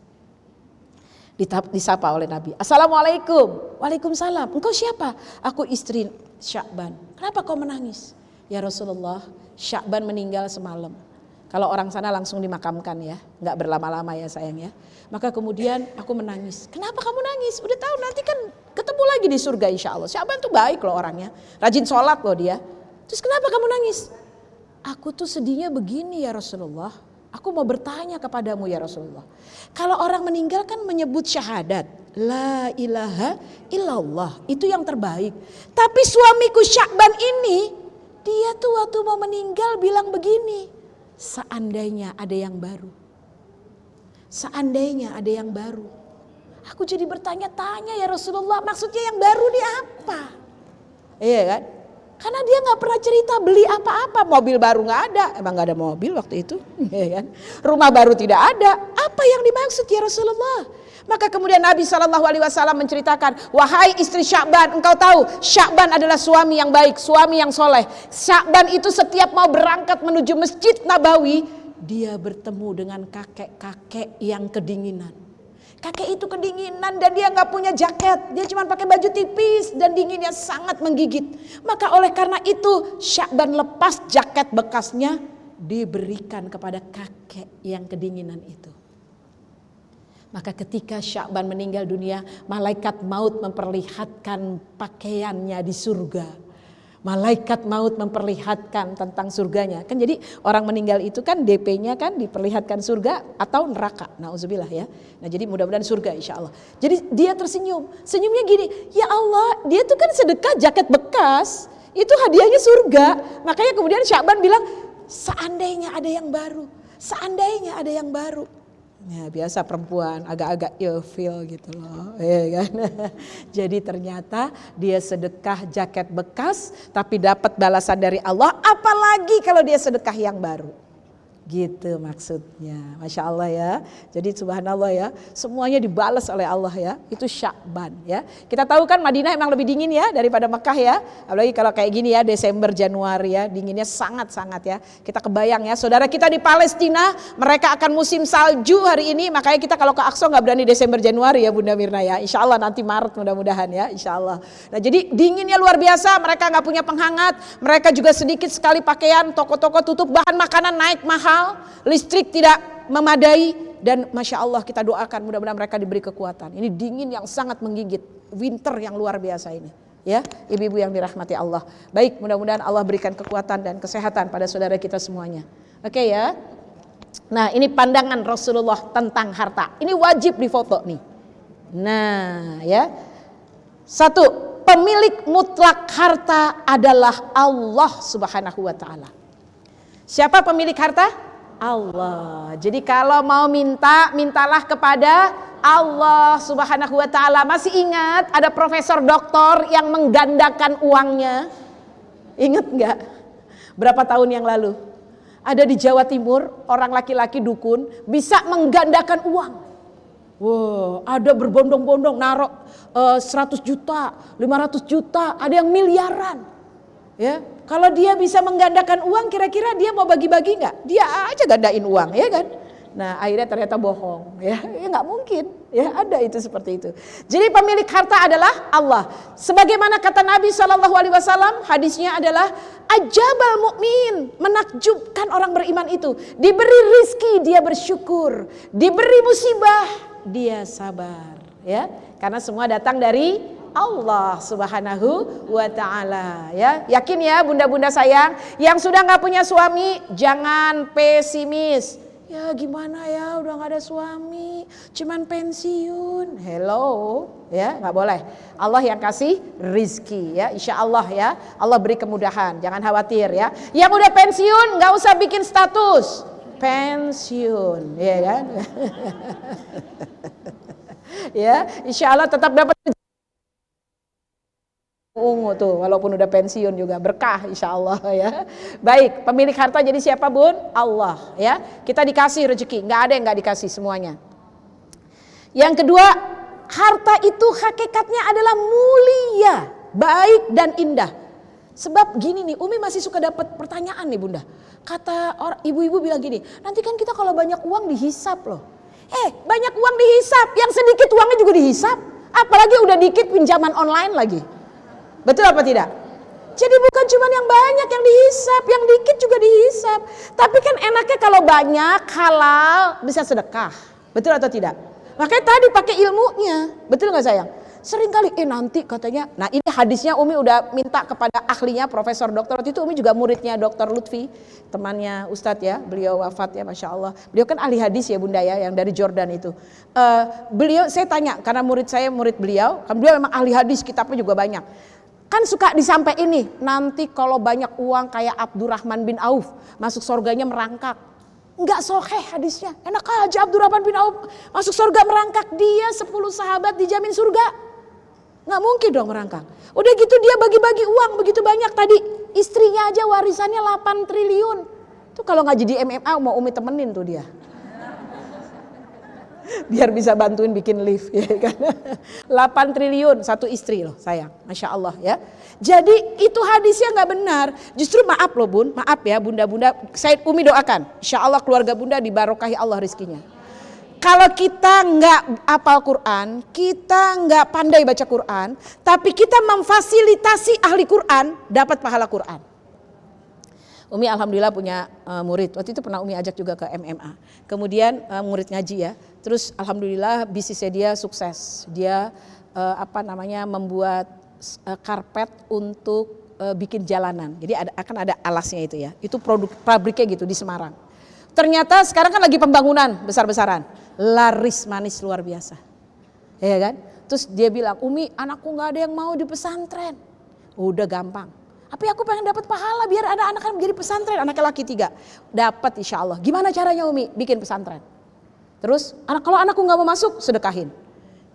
Disapa oleh Nabi. Assalamualaikum. Waalaikumsalam. Engkau siapa? Aku istri Sya'ban. Kenapa kau menangis? Ya Rasulullah, Sya'ban meninggal semalam. Kalau orang sana langsung dimakamkan ya, nggak berlama-lama ya sayang ya. Maka kemudian aku menangis. Kenapa kamu nangis? Udah tahu nanti kan ketemu lagi di surga insya Allah. Sya'ban tuh baik loh orangnya, rajin sholat loh dia. Terus kenapa kamu nangis? Aku tuh sedihnya begini ya Rasulullah. Aku mau bertanya kepadamu ya Rasulullah. Kalau orang meninggal kan menyebut syahadat. La ilaha illallah. Itu yang terbaik. Tapi suamiku Sya'ban ini, dia tuh waktu mau meninggal bilang begini. Seandainya ada yang baru. Seandainya ada yang baru. Aku jadi bertanya-tanya ya Rasulullah, maksudnya yang baru ini apa? Iya kan? Karena dia gak pernah cerita beli apa-apa. Mobil baru gak ada. Emang gak ada mobil waktu itu. Ya kan? Rumah baru tidak ada. Apa yang dimaksud ya Rasulullah? Maka kemudian Nabi SAW menceritakan, wahai istri Sya'ban, engkau tahu Sya'ban adalah suami yang baik, suami yang soleh. Sya'ban itu setiap mau berangkat menuju Masjid Nabawi, dia bertemu dengan kakek-kakek yang kedinginan. Kakek itu kedinginan dan dia gak punya jaket. Dia cuma pakai baju tipis dan dinginnya sangat menggigit. Maka oleh karena itu Sya'ban lepas jaket bekasnya, diberikan kepada kakek yang kedinginan itu. Maka ketika Sya'ban meninggal dunia, malaikat maut memperlihatkan pakaiannya di surga. Malaikat maut memperlihatkan tentang surganya. Kan jadi orang meninggal itu kan DP-nya kan diperlihatkan surga atau neraka. Nauzubillah ya. Nah jadi mudah-mudahan surga insya Allah. Jadi dia tersenyum. Senyumnya gini, ya Allah dia tuh kan sedekah jaket bekas. Itu hadiahnya surga. Makanya kemudian Sya'ban bilang, seandainya ada yang baru. Seandainya ada yang baru. Ya biasa perempuan agak-agak ilfil gitu loh ya kan. Jadi ternyata dia sedekah jaket bekas tapi dapat balasan dari Allah, apalagi kalau dia sedekah yang baru. Gitu maksudnya. Masya Allah ya. Jadi subhanallah ya, semuanya dibalas oleh Allah ya. Itu Sya'ban ya. Kita tahu kan Madinah emang lebih dingin ya daripada Mekah ya. Apalagi kalau kayak gini ya, Desember Januari ya, dinginnya sangat-sangat ya. Kita kebayang ya, saudara kita di Palestina, mereka akan musim salju hari ini. Makanya kita kalau ke Aqsa gak berani Desember Januari ya Bunda Mirna ya. Insya Allah nanti Maret mudah-mudahan ya, insya Allah. Nah jadi dinginnya luar biasa, mereka gak punya penghangat. Mereka juga sedikit sekali pakaian, toko-toko tutup, bahan makanan naik mahal. Listrik tidak memadai dan Masya Allah kita doakan mudah-mudahan mereka diberi kekuatan. Ini dingin yang sangat menggigit, winter yang luar biasa ini ya ibu-ibu yang dirahmati Allah. Baik, mudah-mudahan Allah berikan kekuatan dan kesehatan pada saudara kita semuanya. Oke ya. Nah ini pandangan Rasulullah tentang harta, ini wajib difoto nih. Nah ya, satu, pemilik mutlak harta adalah Allah Subhanahu wa ta'ala. Siapa pemilik harta? Allah. Jadi kalau mau minta, mintalah kepada Allah Subhanahu wa ta'ala. Masih ingat ada profesor doktor yang menggandakan uangnya? Ingat enggak? Berapa tahun yang lalu? Ada di Jawa Timur, orang laki-laki dukun bisa menggandakan uang. Wow, ada berbondong-bondong naruh 100 juta, 500 juta, ada yang miliaran. Ya, kalau dia bisa menggandakan uang, kira-kira dia mau bagi-bagi nggak? Dia aja gandain uang, ya kan? Nah, akhirnya ternyata bohong, ya nggak mungkin, ya ada itu seperti itu. Jadi pemilik harta adalah Allah. Sebagaimana kata Nabi SAW, hadisnya adalah ajabal mukmin, menakjubkan orang beriman itu. Diberi rizki dia bersyukur, diberi musibah dia sabar, ya, karena semua datang dari Allah Subhanahu wa ta'ala ya. Yakin ya bunda-bunda sayang, yang sudah gak punya suami jangan pesimis. Ya gimana ya udah gak ada suami, cuman pensiun. Hello ya, gak boleh. Allah yang kasih rizki ya, insya Allah ya. Allah beri kemudahan, jangan khawatir ya. Yang udah pensiun gak usah bikin status. pensiun, ya kan? Ya, insya Allah tetap dapat ungu tuh, walaupun udah pensiun juga berkah insya Allah ya. Baik, pemilik harta jadi siapa bun? Allah ya. Kita dikasih rezeki, nggak ada yang nggak dikasih semuanya. Yang kedua, harta itu hakikatnya adalah mulia, baik dan indah. Sebab gini nih, Umi masih suka dapat pertanyaan nih bunda. Kata orang ibu-ibu bilang gini, nanti kan kita kalau banyak uang dihisap loh. Banyak uang dihisap, yang sedikit uangnya juga dihisap. Apalagi udah dikit pinjaman online lagi. Betul apa tidak? Jadi bukan cuma yang banyak yang dihisap, yang dikit juga dihisap. Tapi kan enaknya kalau banyak halal bisa sedekah. Betul atau tidak? Makanya tadi pakai ilmunya. Betul gak sayang? Sering kali nanti katanya. Nah ini hadisnya Umi udah minta kepada ahlinya Profesor Doktor. Waktu itu Umi juga muridnya Dr. Lutfi, temannya Ustadz ya. Beliau wafat ya Masya Allah. Beliau kan ahli hadis ya bunda ya, yang dari Jordan itu. Beliau saya tanya karena murid saya murid beliau. Kan beliau memang ahli hadis, kitabnya juga banyak. Kan suka disampaikan ini, nanti kalau banyak uang kayak Abdurrahman bin Auf, masuk surganya merangkak. Enggak sahih hadisnya, enak aja Abdurrahman bin Auf masuk surga merangkak, dia 10 sahabat dijamin surga. Nggak mungkin dong merangkak. Udah gitu dia bagi-bagi uang begitu banyak, tadi istrinya aja warisannya 8 triliun. Tuh kalau nggak jadi MMA mau Umi temenin tuh dia. Biar bisa bantuin bikin lift ya kan. 8 triliun satu istri loh sayang, Masya Allah ya. Jadi itu hadisnya nggak benar. Justru maaf loh bun, maaf ya bunda-bunda. Saya Umi doakan, Insya Allah keluarga bunda dibarokahi Allah rizkinya. Kalau kita nggak hafal Quran, kita nggak pandai baca Quran, tapi kita memfasilitasi ahli Quran dapat pahala Quran. Umi alhamdulillah punya murid, waktu itu pernah Umi ajak juga ke MMA. Kemudian murid ngaji ya, terus alhamdulillah bisnisnya dia sukses. Dia membuat karpet untuk bikin jalanan. Jadi akan ada alasnya itu ya. Itu produk pabriknya gitu di Semarang. Ternyata sekarang kan lagi pembangunan besar-besaran, laris manis luar biasa, ya kan? Terus dia bilang, Umi anakku nggak ada yang mau di pesantren, udah gampang. Tapi aku pengen dapat pahala biar ada anak menjadi pesantren, anaknya laki 3. Dapat insya Allah. Gimana caranya Umi? Bikin pesantren. Terus kalau anakku gak mau masuk, sedekahin.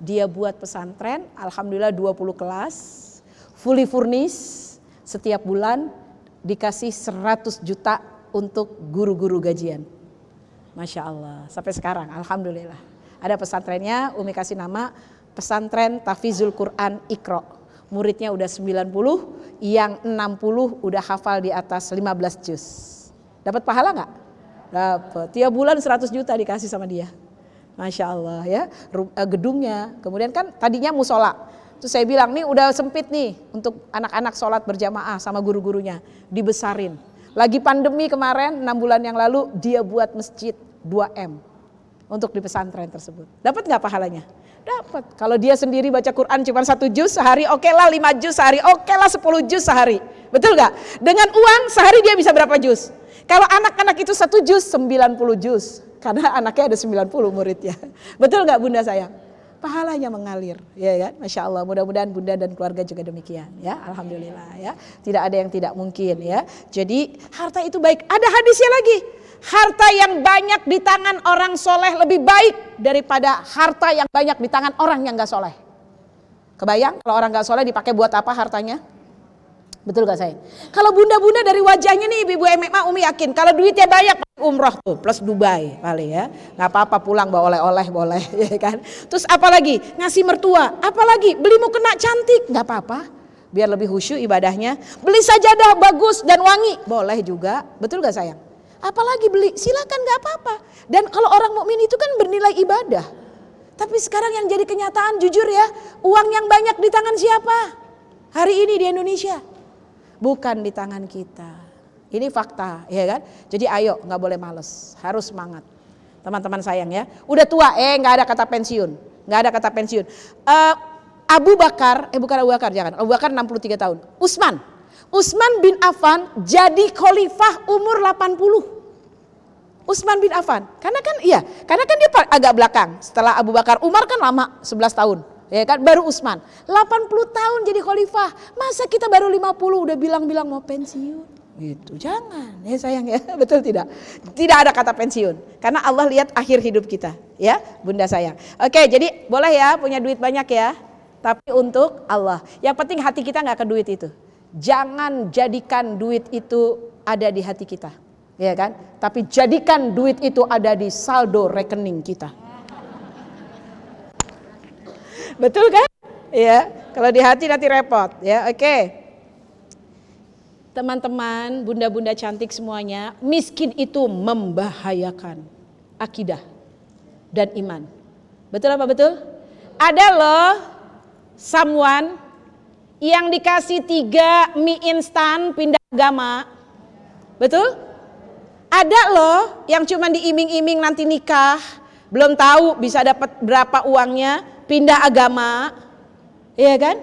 Dia buat pesantren, alhamdulillah 20 kelas, fully furnished, setiap bulan dikasih 100 juta untuk guru-guru gajian. Masya Allah, sampai sekarang alhamdulillah. Ada pesantrennya, Umi kasih nama Pesantren Tahfizul Quran Iqra. Muridnya udah 90, yang 60 udah hafal di atas 15 juz. Dapat pahala gak? Dapat. Tiap bulan 100 juta dikasih sama dia. Masya Allah ya. Gedungnya, kemudian kan tadinya musola. Terus saya bilang nih udah sempit nih untuk anak-anak sholat berjamaah sama guru-gurunya. Dibesarin. Lagi pandemi kemarin 6 bulan yang lalu dia buat masjid 2M untuk di pesantren tersebut. Dapat gak pahalanya? Dapat. Kalau dia sendiri baca Quran cuma 1 juz sehari, oke lah 5 juz sehari, oke lah 10 juz sehari. Betul gak? Dengan uang sehari dia bisa berapa juz? Kalau anak-anak itu 1 juz, 90 juz. Karena anaknya ada 90 muridnya. Betul gak bunda sayang? Pahalanya mengalir, ya kan? Masya Allah, mudah-mudahan bunda dan keluarga juga demikian ya. Alhamdulillah ya. Tidak ada yang tidak mungkin ya. Jadi harta itu baik. Ada hadisnya lagi. Harta yang banyak di tangan orang soleh lebih baik daripada harta yang banyak di tangan orang yang gak soleh. Kebayang kalau orang gak soleh dipakai buat apa hartanya? Betul gak saya? Kalau bunda-bunda dari wajahnya nih ibu-ibu MMA Umi yakin kalau duitnya banyak umroh tuh plus Dubai paling ya. Gak apa-apa pulang bawa oleh-oleh boleh ya kan. Terus apalagi ngasih mertua, apalagi beli mukena cantik gak apa-apa. Biar lebih khusyuk ibadahnya. Beli sajadah bagus dan wangi boleh juga. Betul gak sayang? Apalagi beli, silakan gak apa-apa. Dan kalau orang mukmin itu kan bernilai ibadah. Tapi sekarang yang jadi kenyataan jujur ya, uang yang banyak di tangan siapa? Hari ini di Indonesia. Bukan di tangan kita. Ini fakta ya kan. Jadi ayo gak boleh males, harus semangat. Teman-teman sayang ya. Udah tua gak ada kata pensiun. Gak ada kata pensiun. Abu Bakar, bukan Abu Bakar jangan. Abu Bakar 63 tahun. Utsman bin Affan jadi khalifah umur 80. Utsman bin Affan, karena kan dia agak belakang. Setelah Abu Bakar, Umar kan lama 11 tahun, ya kan? Baru Utsman, 80 tahun jadi khalifah. Masa kita baru 50 udah bilang-bilang mau pensiun? Gitu. Jangan ya sayang ya, betul tidak? Tidak ada kata pensiun karena Allah lihat akhir hidup kita, ya Bunda sayang. Oke, jadi boleh ya punya duit banyak ya, tapi untuk Allah. Yang penting hati kita nggak ke duit itu. Jangan jadikan duit itu ada di hati kita, ya kan? Tapi jadikan duit itu ada di saldo rekening kita. Betul kan? Ya, kalau di hati nanti repot ya. Oke. Teman-teman, bunda-bunda cantik semuanya, miskin itu membahayakan akidah dan iman. Betul apa betul? Ada loh someone yang dikasih 3 mie instan pindah agama. Betul? Ada loh yang cuma diiming-iming nanti nikah, belum tahu bisa dapat berapa uangnya, pindah agama. Iya kan?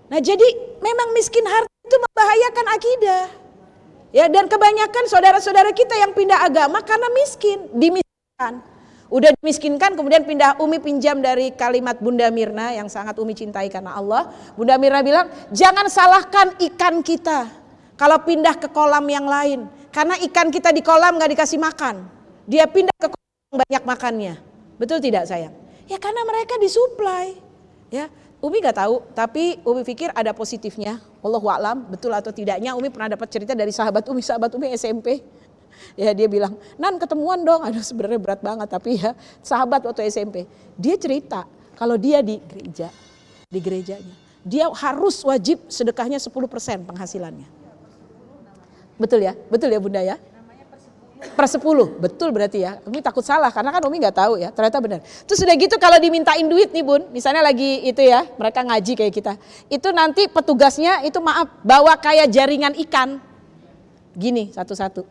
Nah, jadi memang miskin harta itu membahayakan akidah. Ya, dan kebanyakan saudara-saudara kita yang pindah agama karena dimiskinkan. Udah dimiskinkan kemudian pindah. Umi pinjam dari kalimat Bunda Mirna yang sangat Umi cintai karena Allah. Bunda Mirna bilang, jangan salahkan ikan kita kalau pindah ke kolam yang lain. Karena ikan kita di kolam gak dikasih makan. Dia pindah ke kolam yang banyak makannya. Betul tidak sayang? Ya karena mereka disuplai. Ya, Umi gak tahu, tapi Umi pikir ada positifnya. Wallahu a'lam, betul atau tidaknya. Umi pernah dapat cerita dari sahabat Umi SMP. Ya dia bilang, Nan ketemuan dong. Aduh sebenarnya berat banget, tapi ya sahabat waktu SMP. Dia cerita kalau dia di gerejanya, dia harus wajib sedekahnya 10% penghasilannya. Betul ya Bunda ya? Per 10, betul berarti ya. Umi takut salah karena kan Umi gak tahu ya, ternyata benar. Terus sudah gitu kalau dimintain duit nih Bun, misalnya lagi itu ya, mereka ngaji kayak kita. Itu nanti petugasnya itu bawa kayak jaringan ikan. Gini satu-satu.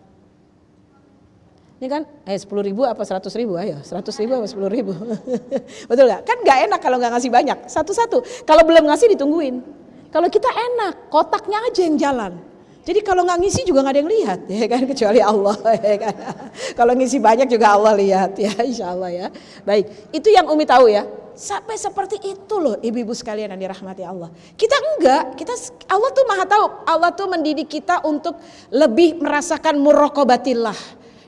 Ini kan 10.000 apa 100.000, ayo 100.000 apa 10.000. Betul gak? Kan gak enak kalau gak ngasih banyak, satu-satu. Kalau belum ngasih ditungguin. Kalau kita enak, kotaknya aja yang jalan. Jadi kalau nggak ngisi juga nggak ada yang lihat, ya kan, kecuali Allah, ya kan. Kalau ngisi banyak juga Allah lihat, ya insya Allah ya. Baik, itu yang Umi tahu ya. Sampai seperti itu loh ibu-ibu sekalian yang dirahmati Allah. Kita enggak, Allah tuh maha tahu. Allah tuh mendidik kita untuk lebih merasakan muraqabatillah,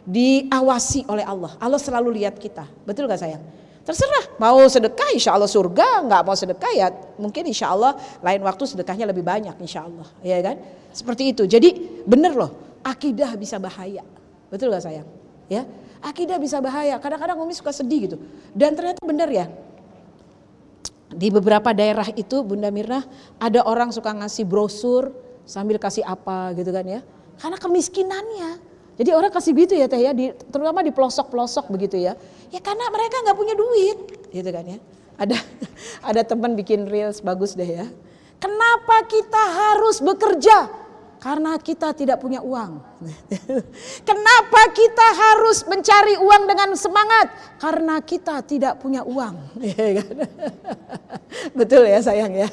diawasi oleh Allah. Allah selalu lihat kita, betul gak sayang? Terserah, mau sedekah insya Allah surga, nggak mau sedekah ya mungkin insya Allah lain waktu sedekahnya lebih banyak insya Allah, ya kan? Seperti itu. Jadi bener loh, akidah bisa bahaya, betul gak sayang? Ya, akidah bisa bahaya. Kadang-kadang Umi suka sedih gitu. Dan ternyata bener ya, di beberapa daerah itu Bunda Mirna ada orang suka ngasih brosur sambil kasih apa gitu kan ya, karena kemiskinannya. Jadi orang kasih gitu ya teh ya, terutama di pelosok-pelosok begitu ya. Ya karena mereka nggak punya duit, gitu kan ya. Ada teman bikin reels bagus deh ya. Kenapa kita harus bekerja? Karena kita tidak punya uang. Kenapa kita harus mencari uang dengan semangat? Karena kita tidak punya uang. Betul ya sayang ya.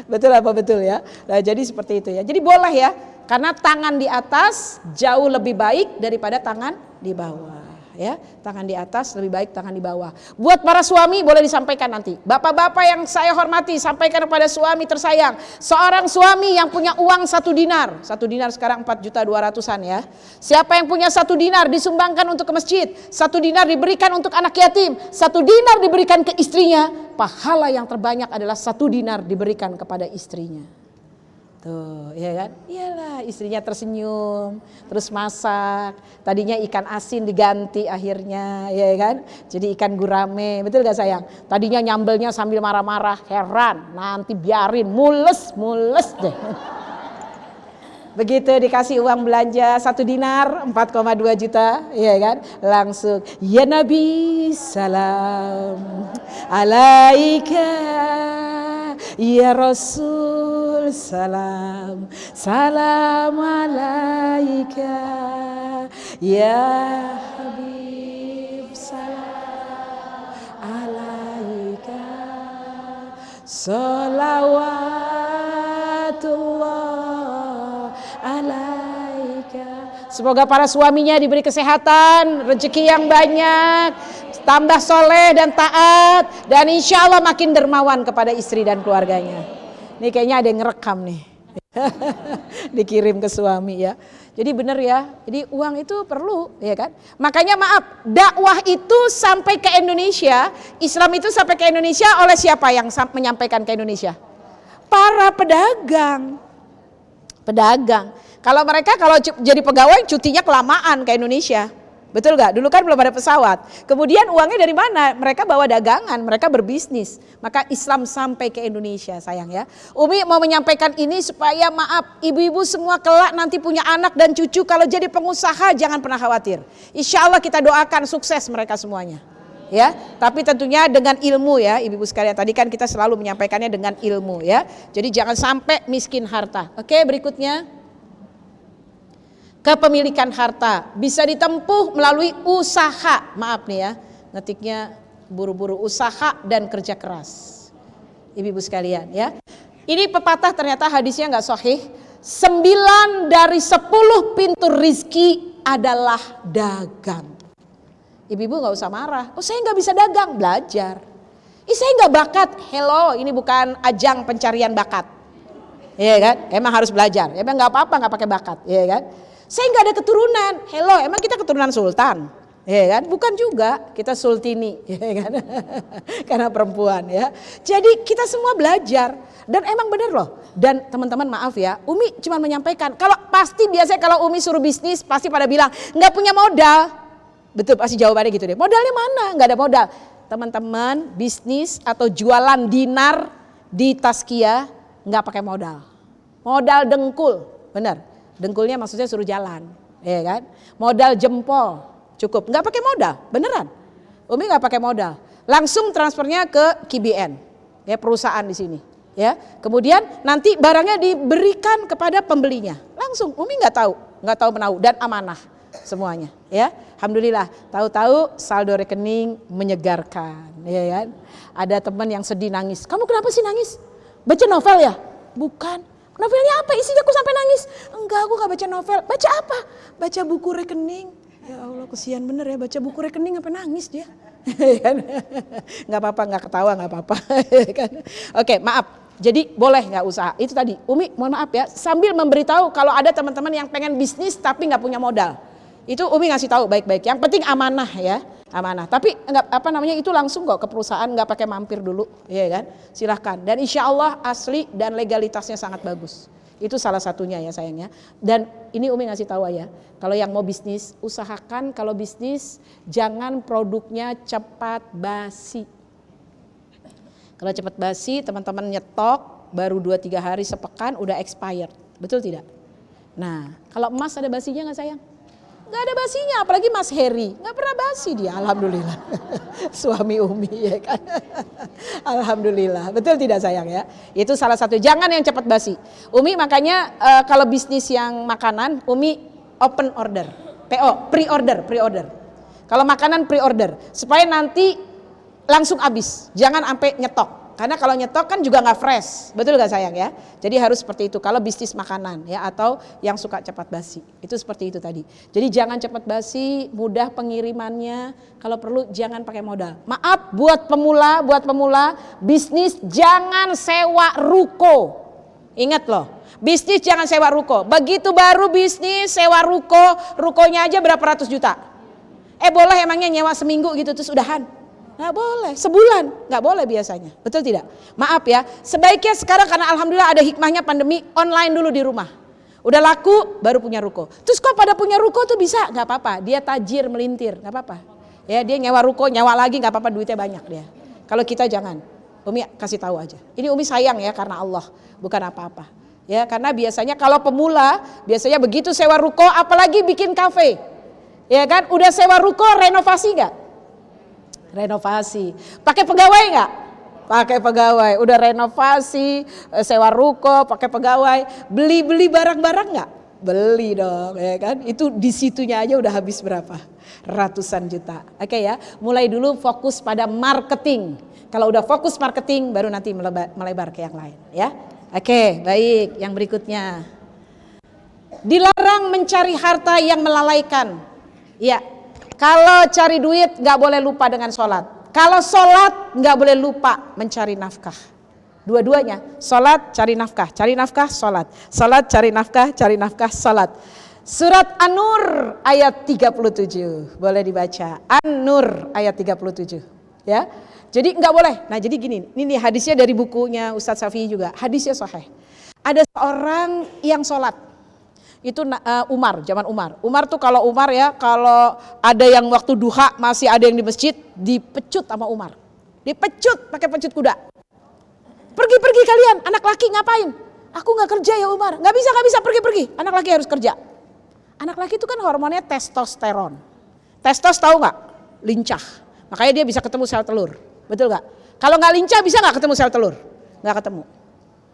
Betul apa betul ya? Nah, jadi seperti itu ya. Jadi boleh ya. Karena tangan di atas jauh lebih baik daripada tangan di bawah. Ya, tangan di atas lebih baik tangan di bawah. Buat para suami boleh disampaikan nanti. Bapak-bapak yang saya hormati, sampaikan kepada suami tersayang. Seorang suami yang punya uang 1 dinar. 1 dinar sekarang 4.200.000-an ya. Siapa yang punya 1 dinar disumbangkan untuk ke masjid. 1 dinar diberikan untuk anak yatim. 1 dinar diberikan ke istrinya. Pahala yang terbanyak adalah 1 dinar diberikan kepada istrinya. Tuh, ya kan? Iyalah, istrinya tersenyum, terus masak. Tadinya ikan asin diganti akhirnya, ya kan? Jadi ikan gurame, betul gak sayang? Tadinya nyambelnya sambil marah-marah, heran. Nanti biarin, mules deh. Begitu dikasih uang belanja 1 dinar 4,2 juta, ya kan? Langsung, ya Nabi salam alaika, ya Rasul salam, salam alaika, ya Habib salam alaika, salawatullah alaika. Semoga para suaminya diberi kesehatan, rezeki yang banyak, tambah soleh dan taat, dan insya Allah makin dermawan kepada istri dan keluarganya. Ini kayaknya ada yang ngerekam nih. Dikirim ke suami ya. Jadi benar ya, jadi uang itu perlu ya kan. Makanya maaf, dakwah itu sampai ke Indonesia, Islam itu sampai ke Indonesia oleh siapa yang menyampaikan ke Indonesia? Para pedagang. Kalau mereka jadi pegawai cutinya kelamaan ke Indonesia. Betul gak? Dulu kan belum ada pesawat. Kemudian uangnya dari mana? Mereka bawa dagangan, mereka berbisnis. Maka Islam sampai ke Indonesia sayang ya. Umi mau menyampaikan ini supaya maaf ibu-ibu semua kelak nanti punya anak dan cucu. Kalau jadi pengusaha jangan pernah khawatir. Insya Allah kita doakan sukses mereka semuanya. Ya, tapi tentunya dengan ilmu ya ibu-ibu sekalian. Tadi kan kita selalu menyampaikannya dengan ilmu ya. Jadi jangan sampai miskin harta. Oke, berikutnya. Kepemilikan harta bisa ditempuh melalui usaha. Maaf nih ya, ngetiknya buru-buru, usaha dan kerja keras. Ibu-ibu sekalian ya. Ini pepatah ternyata hadisnya nggak sahih. 9 dari 10 pintu rizki adalah dagang. Ibu-ibu nggak usah marah. Oh saya nggak bisa dagang, belajar. Saya nggak bakat. Hello, ini bukan ajang pencarian bakat. Iya kan? Emang harus belajar. Emang nggak apa-apa nggak pakai bakat. Iya kan? Saya nggak ada keturunan. Hello, emang kita keturunan sultan? Ya kan? Bukan juga, kita sultini, ya kan? Karena perempuan ya. Jadi kita semua belajar dan emang bener loh. Dan teman-teman maaf ya, Umi cuma menyampaikan. Kalau pasti biasanya kalau Umi suruh bisnis pasti pada bilang nggak punya modal. Betul pasti jawabannya gitu deh. Modalnya mana? Nggak ada modal. Teman-teman bisnis atau jualan dinar di Tazkiyah nggak pakai modal. Modal dengkul, bener. Dengkulnya maksudnya suruh jalan, ya kan? Modal jempol cukup, nggak pakai modal, beneran. Umi nggak pakai modal, langsung transfernya ke KBN, ya perusahaan di sini, ya. Kemudian nanti barangnya diberikan kepada pembelinya, langsung. Umi nggak tahu menahu dan amanah semuanya, ya. Alhamdulillah, tahu-tahu saldo rekening menyegarkan, ya kan? Ada teman yang sedih nangis, kamu kenapa sih nangis? Baca novel ya? Bukan. Novelnya apa? Isinya aku sampai nangis. Enggak, aku gak baca novel. Baca apa? Baca buku rekening. Ya Allah, kesian bener ya baca buku rekening sampai nangis dia. Gak apa-apa, gak ketawa gak apa-apa. Oke, maaf. Jadi boleh gak usaha. Itu tadi. Umi, mohon maaf ya. Sambil memberitahu kalau ada teman-teman yang pengen bisnis tapi gak punya modal. Itu Umi ngasih tahu baik-baik. Yang penting amanah ya. Amanah, tapi nggak itu langsung kok ke perusahaan, nggak pakai mampir dulu, ya kan? Silahkan. Dan insya Allah asli dan legalitasnya sangat bagus. Itu salah satunya ya sayangnya. Dan ini Umi ngasih tahu ya, kalau yang mau bisnis usahakan kalau bisnis jangan produknya cepat basi. Kalau cepat basi teman-teman nyetok baru 2-3 hari sepekan udah expired, betul tidak? Nah kalau emas ada basinya nggak sayang? Gak ada basinya, apalagi Mas Heri, gak pernah basi dia, alhamdulillah. Suami Umi ya kan. Alhamdulillah, betul tidak sayang ya. Itu salah satu, jangan yang cepat basi. Umi makanya kalau bisnis yang makanan, Umi open order, PO, pre-order. Kalau makanan pre-order, supaya nanti langsung habis, jangan sampai nyetok. Karena kalau nyetok kan juga nggak fresh, betul nggak sayang ya? Jadi harus seperti itu kalau bisnis makanan ya atau yang suka cepat basi, itu seperti itu tadi. Jadi jangan cepat basi, mudah pengirimannya. Kalau perlu jangan pakai modal. Maaf buat pemula bisnis jangan sewa ruko. Ingat loh, bisnis jangan sewa ruko. Begitu baru bisnis sewa rukonya aja berapa ratus juta. Boleh emangnya nyewa seminggu gitu terus udahan? Nggak boleh, sebulan nggak boleh biasanya, betul tidak? Maaf ya, sebaiknya sekarang karena alhamdulillah ada hikmahnya pandemi, online dulu di rumah. Udah laku baru punya ruko. Terus kok pada punya ruko tuh bisa? Nggak apa-apa, dia tajir melintir, nggak apa-apa. Ya dia nyewa ruko, nyewa lagi nggak apa-apa, duitnya banyak dia. Kalau kita jangan, Umi kasih tahu aja. Ini Umi sayang ya karena Allah, bukan apa-apa. Ya karena biasanya kalau pemula biasanya begitu sewa ruko, apalagi bikin kafe, ya kan? Udah sewa ruko renovasi nggak? Renovasi, pakai pegawai nggak? Pakai pegawai, udah renovasi, sewa ruko, pakai pegawai, beli barang-barang nggak? Beli dong, ya kan? Itu di situnya aja udah habis berapa? Ratusan juta. Oke ya, mulai dulu fokus pada marketing. Kalau udah fokus marketing, baru nanti melebar ke yang lain, ya. Oke, baik. Yang berikutnya, dilarang mencari harta yang melalaikan. Ya. Kalau cari duit gak boleh lupa dengan sholat. Kalau sholat gak boleh lupa mencari nafkah. dua-duanya. Salat cari nafkah, salat. Salat cari nafkah, salat. Surat An-Nur ayat 37. Boleh dibaca. An-Nur ayat 37. Ya. Jadi enggak boleh. Nah, jadi gini, ini hadisnya dari bukunya Ustadz Syafi'i juga. Hadisnya sahih. Ada seorang yang sholat. Itu Umar, zaman Umar. Umar tuh kalau ada yang waktu duha masih ada yang di masjid, dipecut sama Umar. Dipecut pakai pecut kuda. Pergi kalian, anak laki ngapain? Aku nggak kerja ya Umar. Nggak bisa pergi. Anak laki harus kerja. Anak laki itu kan hormonnya testosteron. Testos tahu nggak? Lincah. Makanya dia bisa ketemu sel telur. Betul nggak? Kalau nggak lincah bisa nggak ketemu sel telur? Nggak ketemu.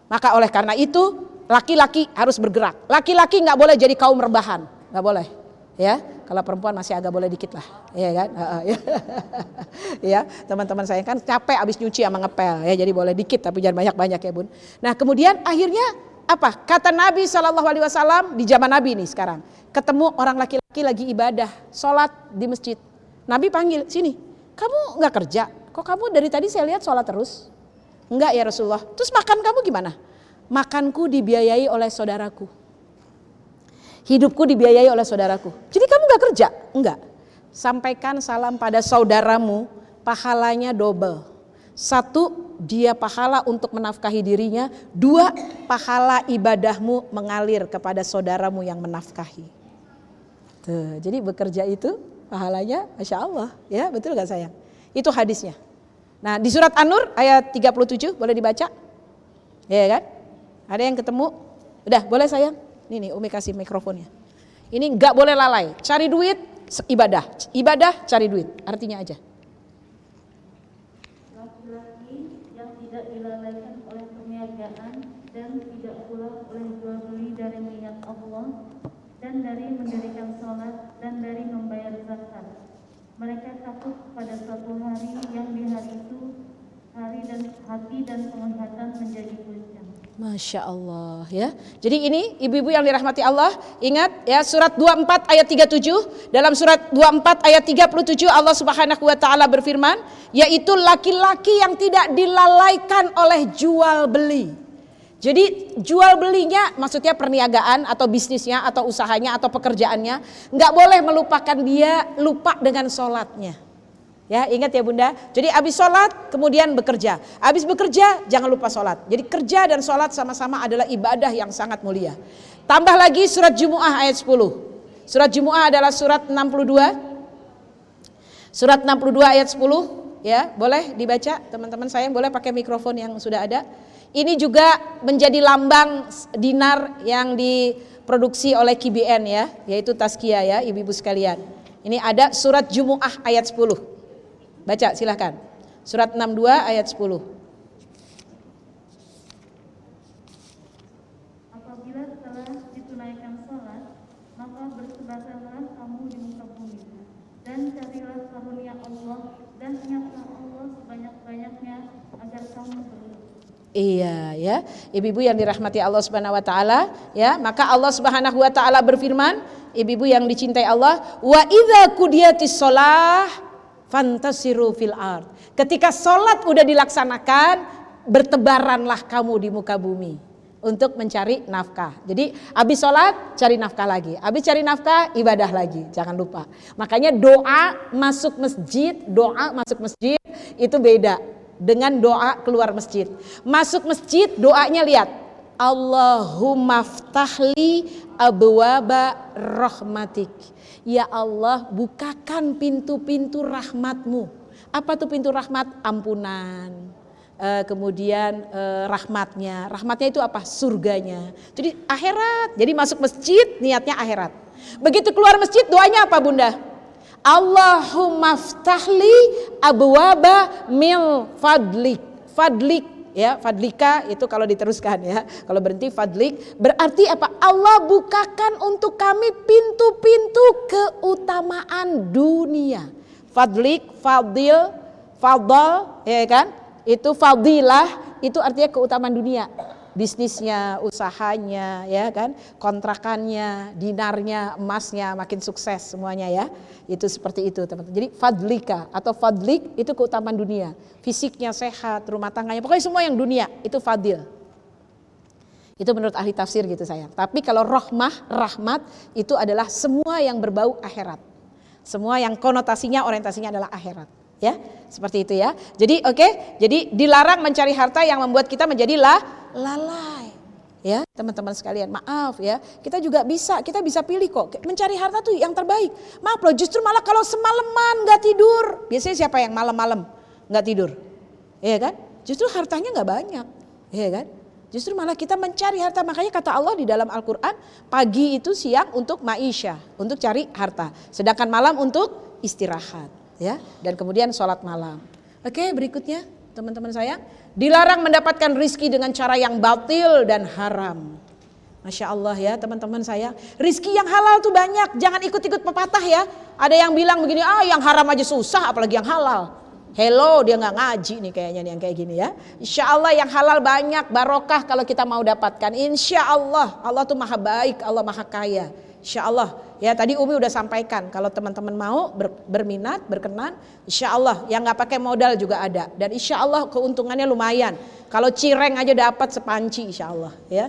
Maka oleh karena itu laki-laki harus bergerak. Laki-laki nggak boleh jadi kaum rebahan. Nggak boleh. Ya, kalau perempuan masih agak boleh dikit lah, ya kan? Ya, teman-teman saya kan capek abis nyuci sama ngepel, ya jadi boleh dikit tapi jangan banyak-banyak ya bun. Nah kemudian akhirnya apa? Kata Nabi SAW di zaman Nabi nih sekarang, ketemu orang laki-laki lagi ibadah, sholat di masjid. Nabi panggil, sini, kamu nggak kerja? Kok kamu dari tadi saya lihat sholat terus? Enggak ya Rasulullah. Terus makan kamu gimana? Makanku dibiayai oleh saudaraku. Hidupku dibiayai oleh saudaraku. Jadi kamu gak kerja? Enggak. Sampaikan salam pada saudaramu, pahalanya double. 1, dia pahala untuk menafkahi dirinya. 2, pahala ibadahmu mengalir kepada saudaramu yang menafkahi. Tuh, jadi bekerja itu pahalanya Masya Allah. Ya, betul gak sayang? Itu hadisnya. Nah di surat An-Nur ayat 37 boleh dibaca? Ya kan? Ada yang ketemu? Udah boleh sayang? Nih Umi kasih mikrofonnya. Ini nggak boleh lalai. Cari duit, ibadah cari duit. Artinya aja. Laki-laki yang tidak dilalaikan oleh perniagaan dan tidak pula oleh jual beli dari minyak Allah dan dari mendirikan sholat dan dari membayar zakat. Mereka takut pada suatu hari yang di hari itu hati dan penglihatan menjadi goncang. Masya Allah ya. Jadi ini ibu-ibu yang dirahmati Allah, ingat ya surat 24 ayat 37. Dalam surat 24 ayat 37 Allah Subhanahu wa taala berfirman, yaitu laki-laki yang tidak dilalaikan oleh jual beli. Jadi jual belinya maksudnya perniagaan atau bisnisnya atau usahanya atau pekerjaannya nggak boleh melupakan dia lupa dengan sholatnya. Ya ingat ya bunda, jadi habis sholat kemudian bekerja, habis bekerja jangan lupa sholat. Jadi kerja dan sholat sama-sama adalah ibadah yang sangat mulia. Tambah lagi surat Jumu'ah ayat 10. Surat Jumu'ah adalah surat 62. Surat 62 ayat 10 ya, boleh dibaca teman-teman saya, boleh pakai mikrofon yang sudah ada. Ini juga menjadi lambang dinar yang diproduksi oleh KBN ya, yaitu Tazkiyah ya ibu-ibu sekalian. Ini ada surat Jumu'ah ayat 10. Baca silahkan. Surat 62 ayat 10. Apabila telah ditunaikan sholat, maka bersebarlah kamu di muka bumi dan carilah karunia Allah dan ingatlah Allah sebanyak-banyaknya agar kamu beruntung. Iya ya, ibu-ibu yang dirahmati Allah Subhanahu wa taala ya, maka Allah Subhanahu wa taala berfirman, ibu-ibu yang dicintai Allah, wa idza qudiyatis shalah fantasiru fil ard. Ketika sholat udah dilaksanakan, bertebaranlah kamu di muka bumi untuk mencari nafkah. Jadi habis sholat cari nafkah lagi, habis cari nafkah ibadah lagi, jangan lupa. Makanya doa masuk masjid itu beda dengan doa keluar masjid. Masuk masjid doanya lihat, Allahumma ftahli abwaba rahmatik. Ya Allah, bukakan pintu-pintu rahmatmu. Apa tuh pintu rahmat? Ampunan. Kemudian rahmatnya. Rahmatnya itu apa? Surganya. Jadi akhirat. Jadi masuk masjid niatnya akhirat. Begitu keluar masjid doanya apa bunda? Allahumma ftahli abwaba mil fadlik. Fadlik ya, fadlika itu kalau diteruskan ya. Kalau berhenti fadlik berarti apa? Allah bukakan untuk kami pintu-pintu keutamaan dunia. Fadlik, fadil, fadl ya kan? Itu fadilah itu artinya keutamaan dunia. bisnisnya, usahanya, ya kan, kontrakannya, dinarnya, emasnya makin sukses semuanya ya. Itu seperti itu teman-teman. Jadi fadlika atau fadlik itu keutamaan dunia. Fisiknya sehat, rumah tangganya, pokoknya semua yang dunia itu fadil. Itu menurut ahli tafsir gitu sayang. Tapi kalau rahmat itu adalah semua yang berbau akhirat. Semua yang konotasinya, orientasinya adalah akhirat. Ya, seperti itu ya. Jadi jadi dilarang mencari harta yang membuat kita menjadi lalai. Ya, teman-teman sekalian, maaf ya. Kita bisa pilih kok. Mencari harta tuh yang terbaik. Maaf loh, justru malah kalau semalaman nggak tidur. Biasanya siapa yang malam-malam nggak tidur? Iya kan? Justru hartanya nggak banyak. Iya kan? Justru malah kita mencari harta. Makanya kata Allah di dalam Al-Quran, pagi itu siang untuk ma'isyah, untuk cari harta. Sedangkan malam untuk istirahat. Ya, dan kemudian sholat malam. Oke, berikutnya teman-teman sayang, dilarang mendapatkan rizki dengan cara yang batil dan haram. Masya Allah ya teman-teman sayang, rizki yang halal tuh banyak, jangan ikut-ikut pepatah ya. Ada yang bilang begini, yang haram aja susah apalagi yang halal. Hello, dia nggak ngaji nih kayaknya nih yang kayak gini ya. Insya Allah yang halal banyak, barokah kalau kita mau dapatkan. Insya Allah, Allah tuh maha baik, Allah maha kaya. Insya Allah ya, tadi Umi udah sampaikan kalau teman-teman mau berminat, berkenan, insya Allah yang nggak pakai modal juga ada, dan insya Allah keuntungannya lumayan. Kalau cireng aja dapat sepanci insya Allah ya.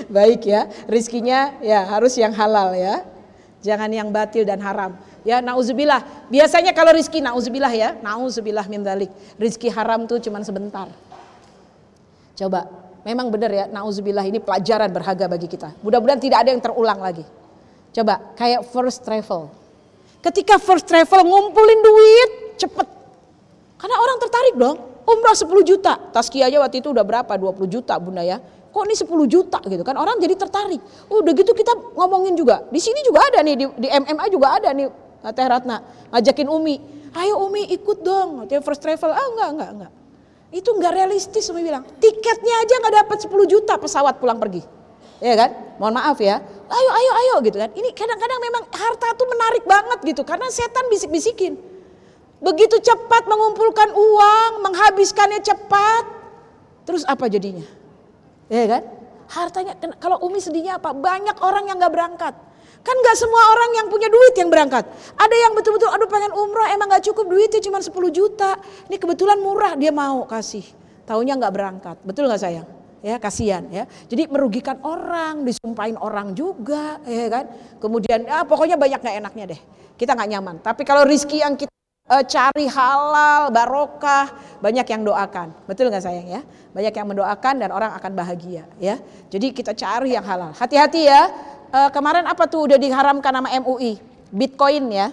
Baik ya, rizkinya ya harus yang halal ya, jangan yang batil dan haram. Ya nauzubillah, biasanya kalau rizki nauzubillah ya, nauzubillah min dzalik, rizki haram tuh cuman sebentar. Coba. Memang benar ya, nauzubillah ini pelajaran berharga bagi kita. Mudah-mudahan tidak ada yang terulang lagi. Coba kayak first travel. Ketika first travel ngumpulin duit cepet. Karena orang tertarik dong. Umrah 10 juta. Tazkiyah aja waktu itu udah berapa? 20 juta bunda ya. Kok ini 10 juta gitu kan. Orang jadi tertarik. Udah gitu kita ngomongin juga. Di sini juga ada nih, di MMA juga ada nih Teh Ratna. Ngajakin Umi. Ayo Umi ikut dong. First travel. Enggak. Itu nggak realistis, Umi bilang. Tiketnya aja nggak dapat 10 juta pesawat pulang pergi, ya kan? Mohon maaf ya. Ayo gitu kan. Ini kadang-kadang memang harta tuh menarik banget gitu, karena setan bisik-bisikin. Begitu cepat mengumpulkan uang, menghabiskannya cepat, terus apa jadinya? Ya kan? Hartanya, kalau Umi sedihnya apa? Banyak orang yang nggak berangkat. Kan gak semua orang yang punya duit yang berangkat. Ada yang betul-betul aduh pengen umrah emang gak cukup duitnya cuma 10 juta. Ini kebetulan murah dia mau kasih. Taunya gak berangkat. Betul gak sayang? Ya kasihan ya. Jadi merugikan orang, disumpahin orang juga ya kan. Kemudian pokoknya banyak gak enaknya deh. Kita gak nyaman. Tapi kalau rizki yang kita cari halal, barokah, banyak yang doakan. Betul gak sayang ya? Banyak yang mendoakan dan orang akan bahagia ya. Jadi kita cari yang halal. Hati-hati ya. Kemarin apa tuh udah diharamkan sama MUI, Bitcoin ya,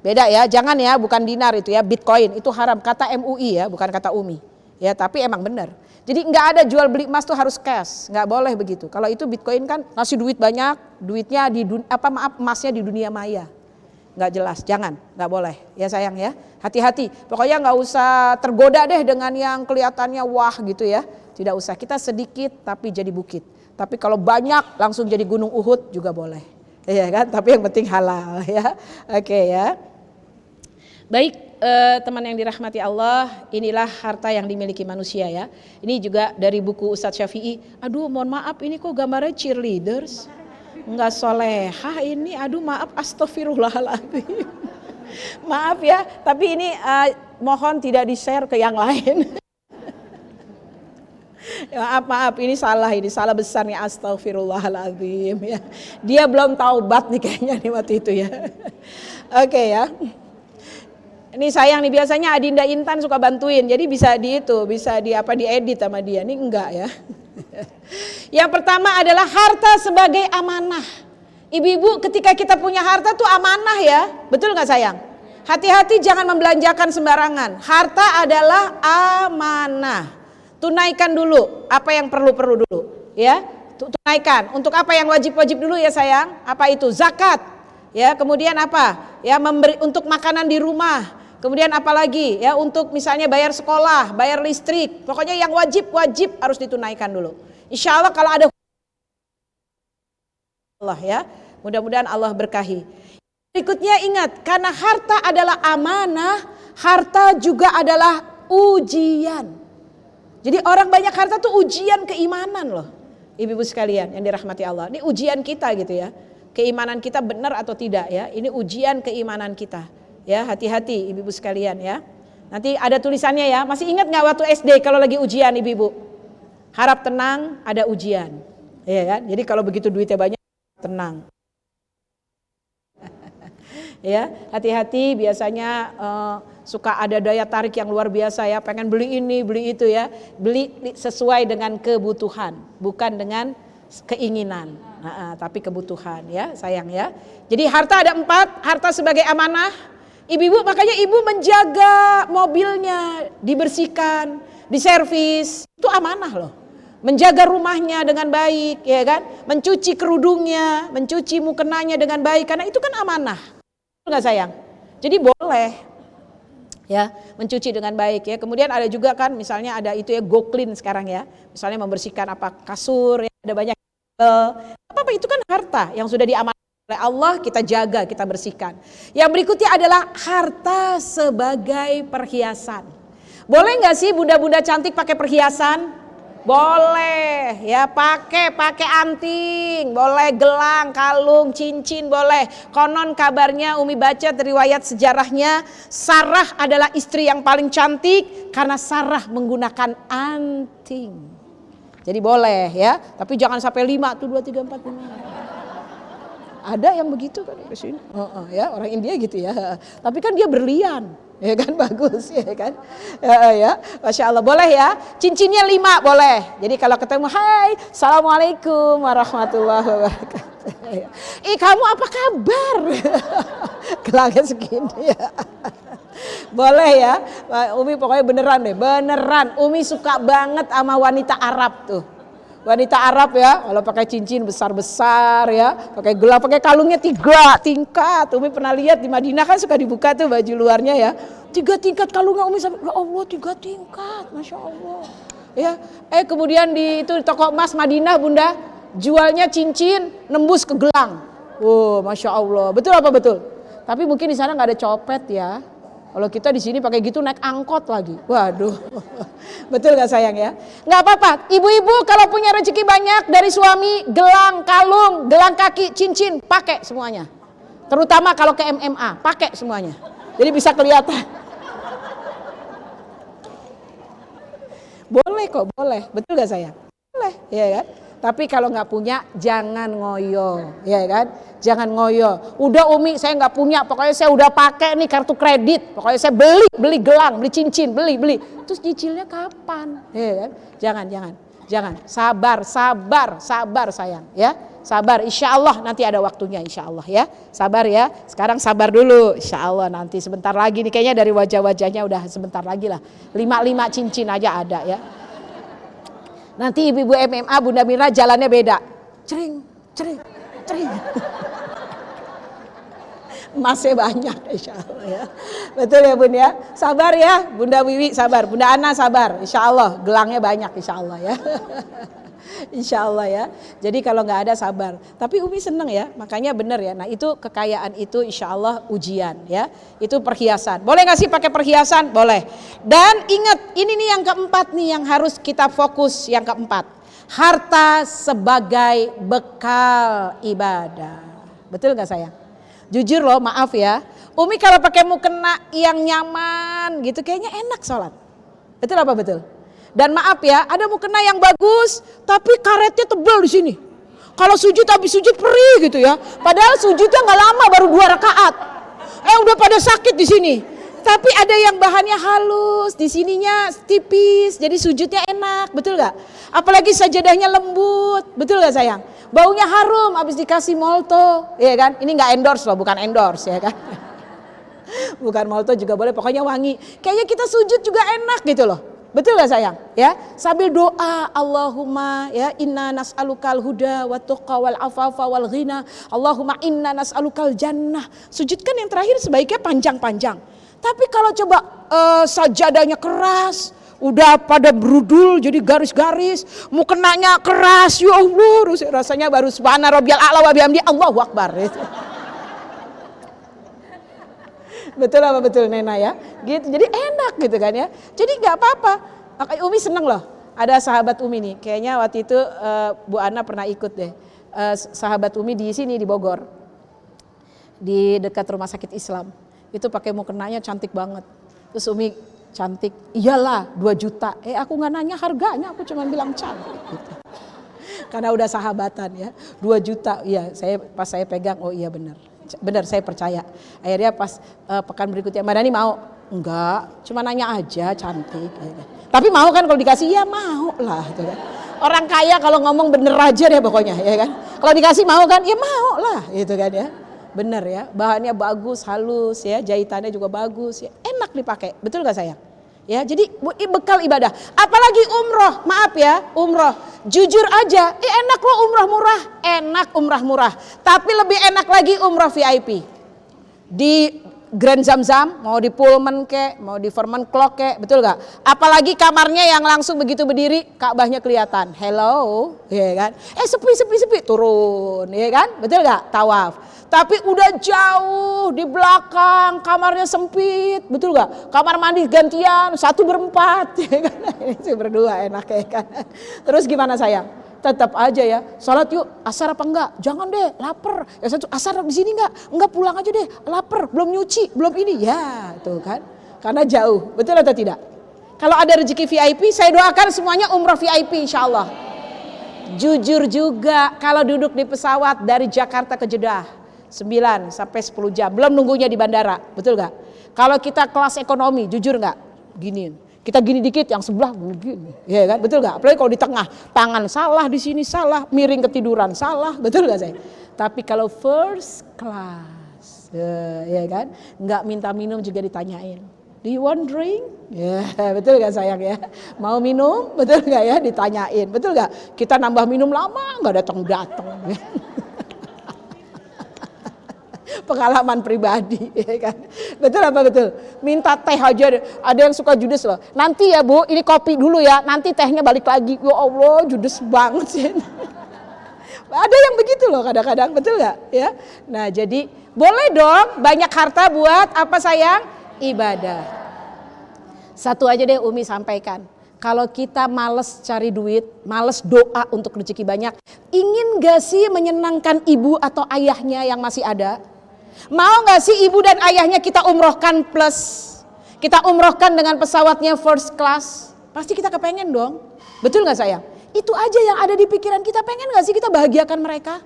beda ya, jangan ya, bukan dinar itu ya, Bitcoin itu haram, kata MUI ya, bukan kata Umi, ya tapi emang benar. Jadi nggak ada jual beli emas tuh harus cash, nggak boleh begitu. Kalau itu Bitcoin kan ngasih duit banyak, duitnya emasnya di dunia maya, nggak jelas, jangan, nggak boleh, ya sayang ya, hati-hati. Pokoknya nggak usah tergoda deh dengan yang kelihatannya wah gitu ya, tidak usah. Kita sedikit tapi jadi bukit. Tapi kalau banyak langsung jadi gunung Uhud juga boleh, ya kan? Tapi yang penting halal ya. Oke ya. Baik teman yang dirahmati Allah, inilah harta yang dimiliki manusia ya. Ini juga dari buku Ustadz Syafi'i. Aduh mohon maaf ini kok gambarnya cheerleaders, nggak solehah ini. Aduh maaf, astagfirullahaladzim. Maaf ya, tapi ini mohon tidak di-share ke yang lain. Maaf ini salah besar nih, astagfirullahaladzim ya. Dia belum taubat nih kayaknya nih waktu itu ya. Oke ya. Ini sayang nih, biasanya Adinda Intan suka bantuin, jadi bisa diedit sama dia. Ini enggak ya. Yang pertama adalah harta sebagai amanah. Ibu-ibu ketika kita punya harta tuh amanah ya, betul nggak sayang? Hati-hati jangan membelanjakan sembarangan. Harta adalah amanah. Tunaikan dulu apa yang perlu dulu ya, tunaikan. Untuk apa yang wajib dulu ya sayang, apa itu? Zakat ya, kemudian apa ya, memberi untuk makanan di rumah, kemudian apa lagi ya, untuk misalnya bayar sekolah, bayar listrik, pokoknya yang wajib harus ditunaikan dulu. Insya Allah kalau ada Allah ya, mudah-mudahan Allah berkahi. Berikutnya ingat, karena harta adalah amanah, harta juga adalah ujian. Jadi orang banyak harta tuh ujian keimanan loh. Ibu-ibu sekalian yang dirahmati Allah. Ini ujian kita gitu ya. Keimanan kita benar atau tidak ya. Ini ujian keimanan kita. Ya, hati-hati ibu-ibu sekalian ya. Nanti ada tulisannya ya. Masih ingat nggak waktu SD kalau lagi ujian ibu-ibu? Harap tenang, ada ujian. Ya kan? Jadi kalau begitu duitnya banyak, tenang. Ya, hati-hati biasanya suka ada daya tarik yang luar biasa ya, pengen beli ini, beli itu ya. Beli sesuai dengan kebutuhan, bukan dengan keinginan. Tapi kebutuhan ya, sayang ya. Jadi harta ada 4, harta sebagai amanah. Ibu-ibu makanya ibu menjaga mobilnya, dibersihkan, diservis, itu amanah loh. Menjaga rumahnya dengan baik ya kan, mencuci kerudungnya, mencuci mukenanya dengan baik, karena itu kan amanah. Enggak sayang? Jadi boleh ya mencuci dengan baik ya. Kemudian ada juga kan misalnya ada itu ya go clean sekarang ya. Misalnya membersihkan apa kasur ya, ada banyak apa itu kan harta yang sudah diamanahkan oleh Allah, kita jaga, kita bersihkan. Yang berikutnya adalah harta sebagai perhiasan. Boleh nggak sih bunda-bunda cantik pakai perhiasan? Boleh ya, pakai anting, boleh gelang, kalung, cincin boleh. Konon kabarnya Umi baca riwayat sejarahnya, Sarah adalah istri yang paling cantik karena Sarah menggunakan anting. Jadi boleh ya, tapi jangan sampai 5 tuh 2 3 4 5. Ada yang begitu kan di sini. Ya, orang India gitu ya. Tapi kan dia berlian. Ya kan bagus ya kan. Ya, Masya Allah boleh ya. Cincinnya 5 boleh. Jadi kalau ketemu, hai, assalamualaikum warahmatullahi wabarakatuh. Kamu apa kabar? Gelangnya segini ya. Boleh ya. Umi pokoknya beneran deh, beneran. Umi suka banget sama wanita Arab tuh. Wanita Arab ya, kalau pakai cincin besar-besar ya, pakai gelang, pakai kalungnya 3 tingkat. Umi pernah lihat di Madinah kan suka dibuka tuh baju luarnya ya. 3 tingkat kalungnya Umi sampai, ya Allah 3 tingkat, Masya Allah. Ya, kemudian di toko emas Madinah bunda, jualnya cincin nembus ke gelang. Oh, Masya Allah. Betul apa betul? Tapi mungkin di sana nggak ada copet ya. Kalau kita di sini pakai gitu naik angkot lagi. Waduh. Betul gak sayang ya? Gak apa-apa. Ibu-ibu kalau punya rezeki banyak dari suami, gelang, kalung, gelang kaki, cincin, pakai semuanya. Terutama kalau ke MMA, pakai semuanya. Jadi bisa kelihatan. Boleh kok, boleh. Betul gak sayang? Boleh, ya kan? Tapi kalau nggak punya jangan ngoyo, ya kan? Jangan ngoyo. Udah Umi saya nggak punya, pokoknya saya udah pakai nih kartu kredit. Pokoknya saya beli gelang, beli cincin, beli. Terus nyicilnya kapan? Ya kan? Jangan. Sabar sayang, ya. Sabar, insya Allah nanti ada waktunya, insya Allah ya. Sabar ya. Sekarang sabar dulu, insya Allah nanti sebentar lagi nih kayaknya dari wajah-wajahnya udah sebentar lagi lah. 5 cincin aja ada ya. Nanti ibu-ibu MMA Bunda Mira jalannya beda. Cering. Emasnya banyak insya Allah ya. Betul ya Bun ya. Sabar ya Bunda Wiwi, sabar. Bunda Ana sabar. Insya Allah gelangnya banyak insya Allah ya. Insya Allah ya. Jadi kalau nggak ada sabar. Tapi Umi seneng ya. Makanya bener ya. Nah itu kekayaan itu insya Allah ujian ya. Itu perhiasan. Boleh nggak sih pakai perhiasan? Boleh. Dan ingat ini nih yang keempat nih yang harus kita fokus. Yang keempat. Harta sebagai bekal ibadah. Betul nggak sayang? Jujur loh maaf ya. Umi kalau pakai mukena yang nyaman gitu kayaknya enak sholat. Betul apa betul? Dan maaf ya, ada mukena yang bagus, tapi karetnya tebal di sini. Kalau sujud habis sujud perih gitu ya. Padahal sujudnya nggak lama, baru 2 rakaat. Udah pada sakit di sini. Tapi ada yang bahannya halus, di sininya tipis, jadi sujudnya enak, betul nggak? Apalagi sajadahnya lembut, betul nggak sayang? Baunya harum, habis dikasih molto, ya kan? Ini nggak endorse loh, bukan endorse ya kan? Bukan molto juga boleh, pokoknya wangi. Kayaknya kita sujud juga enak gitu loh. Betul gak sayang? Ya, sambil doa Allahumma ya inna nas'alukal huda wa tuqa wal afafa wal ghina. Allahumma inna nas'alukal jannah. Sujud kan yang terakhir sebaiknya panjang-panjang. Tapi kalau coba sajadahnya keras, udah pada berudul jadi garis-garis, mukenanya keras, ya Allah, rasanya baru subhana rabbiyal a'la wa bihamdi Allahu akbar. Betul apa betul Nena ya? Gitu. Jadi enak gitu kan ya. Jadi nggak apa-apa. Umi seneng loh. Ada sahabat Umi nih, kayaknya waktu itu Bu Ana pernah ikut deh. Sahabat Umi di sini di Bogor, di dekat rumah sakit Islam. Itu pakai mukenanya cantik banget. Terus Umi cantik, iyalah 2 juta. Aku nggak nanya harganya, aku cuma bilang cantik gitu. Karena udah sahabatan ya, 2 juta. Iya, pas saya pegang, oh iya benar saya percaya. Akhirnya pas pekan berikutnya, Mbak Dani mau? Enggak, cuma nanya aja cantik. Tapi mau kan kalau dikasih? Ya mau lah. Gitu kan. Orang kaya kalau ngomong bener aja deh pokoknya, ya kan. Kalau dikasih mau kan? Ya mau lah, gitu kan ya. Bener ya, bahannya bagus, halus ya, jahitannya juga bagus ya, enak dipakai, betul gak sayang? Ya, jadi bekal ibadah. Apalagi umroh, maaf ya, umroh. Jujur aja, enak loh umroh murah, enak umroh murah. Tapi lebih enak lagi umroh VIP. Di Grand Zamzam, mau di Pullman kek, mau di Vermont Clock kek, betul gak? Apalagi kamarnya yang langsung begitu berdiri, Ka'bahnya kelihatan. Hello, ya kan? Sepi, turun, ya kan? Betul gak? Tawaf. Tapi udah jauh di belakang, kamarnya sempit, betul gak? Kamar mandi gantian, 1 berempat, ya kan? Ini berdua enak ya kan? Terus gimana sayang? Tetap aja ya, sholat yuk, asar apa enggak? Jangan deh, lapar. Ya satu asar di sini enggak pulang aja deh, lapar, belum nyuci, belum ini. Ya, tuh kan? Karena jauh, betul atau tidak? Kalau ada rezeki VIP, saya doakan semuanya umrah VIP insya Allah. Jujur juga, kalau duduk di pesawat dari Jakarta ke Jeddah, 9 sampai 10 jam, belum nunggunya di bandara, betul gak? Kalau kita kelas ekonomi, jujur gak? Gini, kita gini dikit, yang sebelah gini, ya kan? Betul gak? Apalagi kalau di tengah, tangan salah, di sini salah, miring ketiduran salah, betul gak saya? Tapi kalau first class, ya kan? Nggak minta minum juga ditanyain. Do you want drink? Ya, betul gak sayang ya? Mau minum? Betul gak ya? Ditanyain, betul gak? Kita nambah minum lama, nggak datang-datang. Pengalaman pribadi, ya kan? Betul apa betul? Minta teh aja, ada yang suka judes loh. Nanti ya Bu, ini kopi dulu ya, nanti tehnya balik lagi. Ya Allah, judes banget sih. Ada yang begitu loh kadang-kadang, betul gak? Ya. Nah jadi boleh dong banyak harta buat apa sayang? Ibadah. Satu aja deh Umi sampaikan. Kalau kita males cari duit, males doa untuk rezeki banyak, ingin gak sih menyenangkan ibu atau ayahnya yang masih ada? Mau gak sih ibu dan ayahnya kita umrohkan plus, kita umrohkan dengan pesawatnya first class? Pasti kita kepengen dong, betul gak sayang? Itu aja yang ada di pikiran kita, pengen gak sih kita bahagiakan mereka?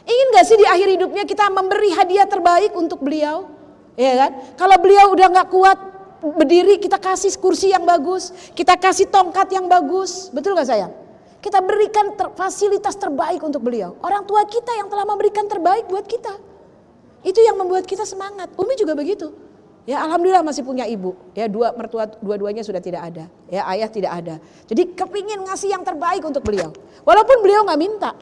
Ingin gak sih di akhir hidupnya kita memberi hadiah terbaik untuk beliau? Ya kan? Kalau beliau udah gak kuat berdiri, kita kasih kursi yang bagus, kita kasih tongkat yang bagus, betul gak sayang? Kita berikan fasilitas terbaik untuk beliau. Orang tua kita yang telah memberikan terbaik buat kita. Itu yang membuat kita semangat. Umi juga begitu. Ya alhamdulillah masih punya ibu. Ya mertua dua-duanya sudah tidak ada. Ya ayah tidak ada. Jadi kepingin ngasih yang terbaik untuk beliau. Walaupun beliau nggak minta.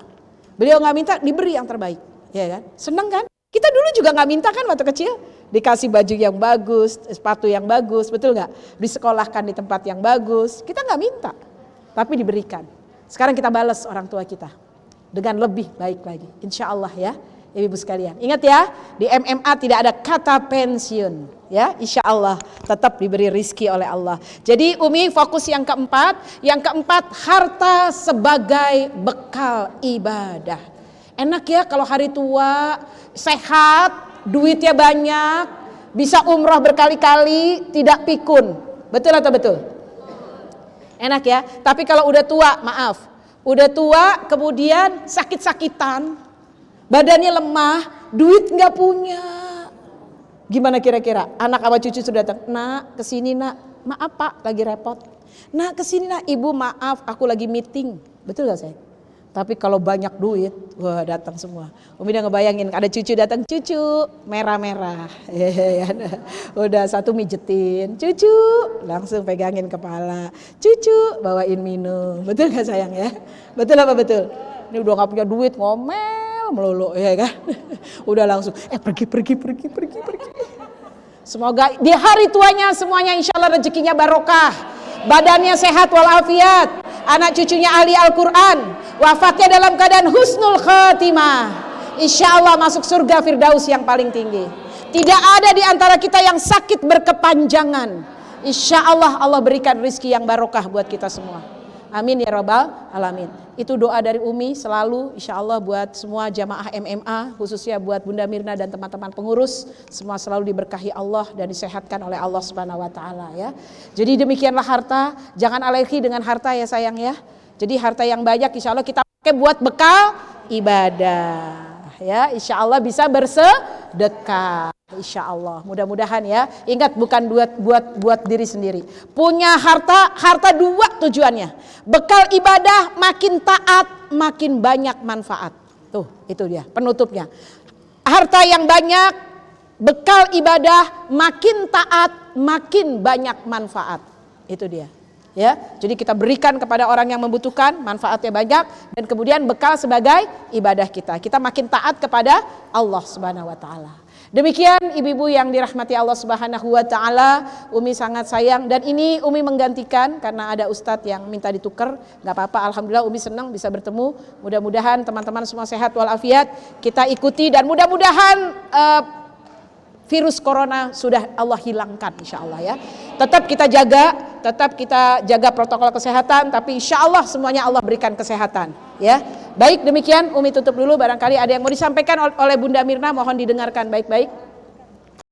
Beliau nggak minta, diberi yang terbaik. Ya kan? Seneng kan? Kita dulu juga nggak minta kan waktu kecil. Dikasih baju yang bagus, sepatu yang bagus, betul nggak? Disekolahkan di tempat yang bagus. Kita nggak minta, tapi diberikan. Sekarang kita balas orang tua kita dengan lebih baik lagi. Insya Allah ya. Ibu sekalian, ingat ya, di MMA tidak ada kata pensiun, ya, insya Allah tetap diberi rizki oleh Allah. Jadi Umi fokus yang keempat harta sebagai bekal ibadah. Enak ya kalau hari tua, sehat, duitnya banyak, bisa umroh berkali-kali, tidak pikun, betul atau betul? Enak ya, tapi kalau udah tua, maaf, udah tua kemudian sakit-sakitan, badannya lemah, duit nggak punya. Gimana kira-kira? Anak sama cucu sudah datang. Nak, kesini nak. Maaf Pak, lagi repot. Nak, kesini nak. Ibu maaf, aku lagi meeting. Betul gak saya? Tapi kalau banyak duit, wah datang semua. Umi udah ngebayangin ada cucu datang, cucu merah-merah. Udah satu mijetin, cucu langsung pegangin kepala, cucu bawain minum. Betul gak sayang ya? Betul apa betul? Ini udah gak punya duit, ngomel melulu ya kan. Udah langsung pergi. Semoga di hari tuanya semuanya insya Allah rezekinya barokah, badannya sehat walafiat, anak cucunya ahli Al-Quran, wafatnya dalam keadaan husnul khatimah, insya Allah masuk surga Firdaus yang paling tinggi. Tidak ada di antara kita yang sakit berkepanjangan. Insya Allah Allah berikan rizki yang barokah buat kita semua. Amin ya rabbal alamin. Itu doa dari Umi selalu insya Allah buat semua jamaah MMA, khususnya buat Bunda Mirna dan teman-teman pengurus, semua selalu diberkahi Allah dan disehatkan oleh Allah Subhanahu wa taala ya. Jadi demikianlah harta, jangan alergi dengan harta ya sayang ya. Jadi harta yang banyak insya Allah kita pakai buat bekal ibadah ya, insya Allah bisa bersedekah. Insya Allah, mudah-mudahan ya. Ingat bukan buat diri sendiri. Punya harta dua tujuannya. Bekal ibadah, makin taat, makin banyak manfaat. Tuh, itu dia penutupnya. Harta yang banyak, bekal ibadah, makin taat, makin banyak manfaat. Itu dia. Ya, jadi kita berikan kepada orang yang membutuhkan, manfaatnya banyak, dan kemudian bekal sebagai ibadah kita. Kita makin taat kepada Allah Subhanahu wa taala. Demikian ibu-ibu yang dirahmati Allah Subhanahu wa taala, Umi sangat sayang dan ini Umi menggantikan karena ada ustadz yang minta ditukar. Enggak apa-apa, alhamdulillah Umi senang bisa bertemu. Mudah-mudahan teman-teman semua sehat walafiat. Kita ikuti dan mudah-mudahan virus corona sudah Allah hilangkan insya Allah ya. Tetap kita jaga protokol kesehatan, tapi insya Allah semuanya Allah berikan kesehatan ya. Baik, demikian Umi tutup dulu, barangkali ada yang mau disampaikan oleh Bunda Mirna, mohon didengarkan baik-baik.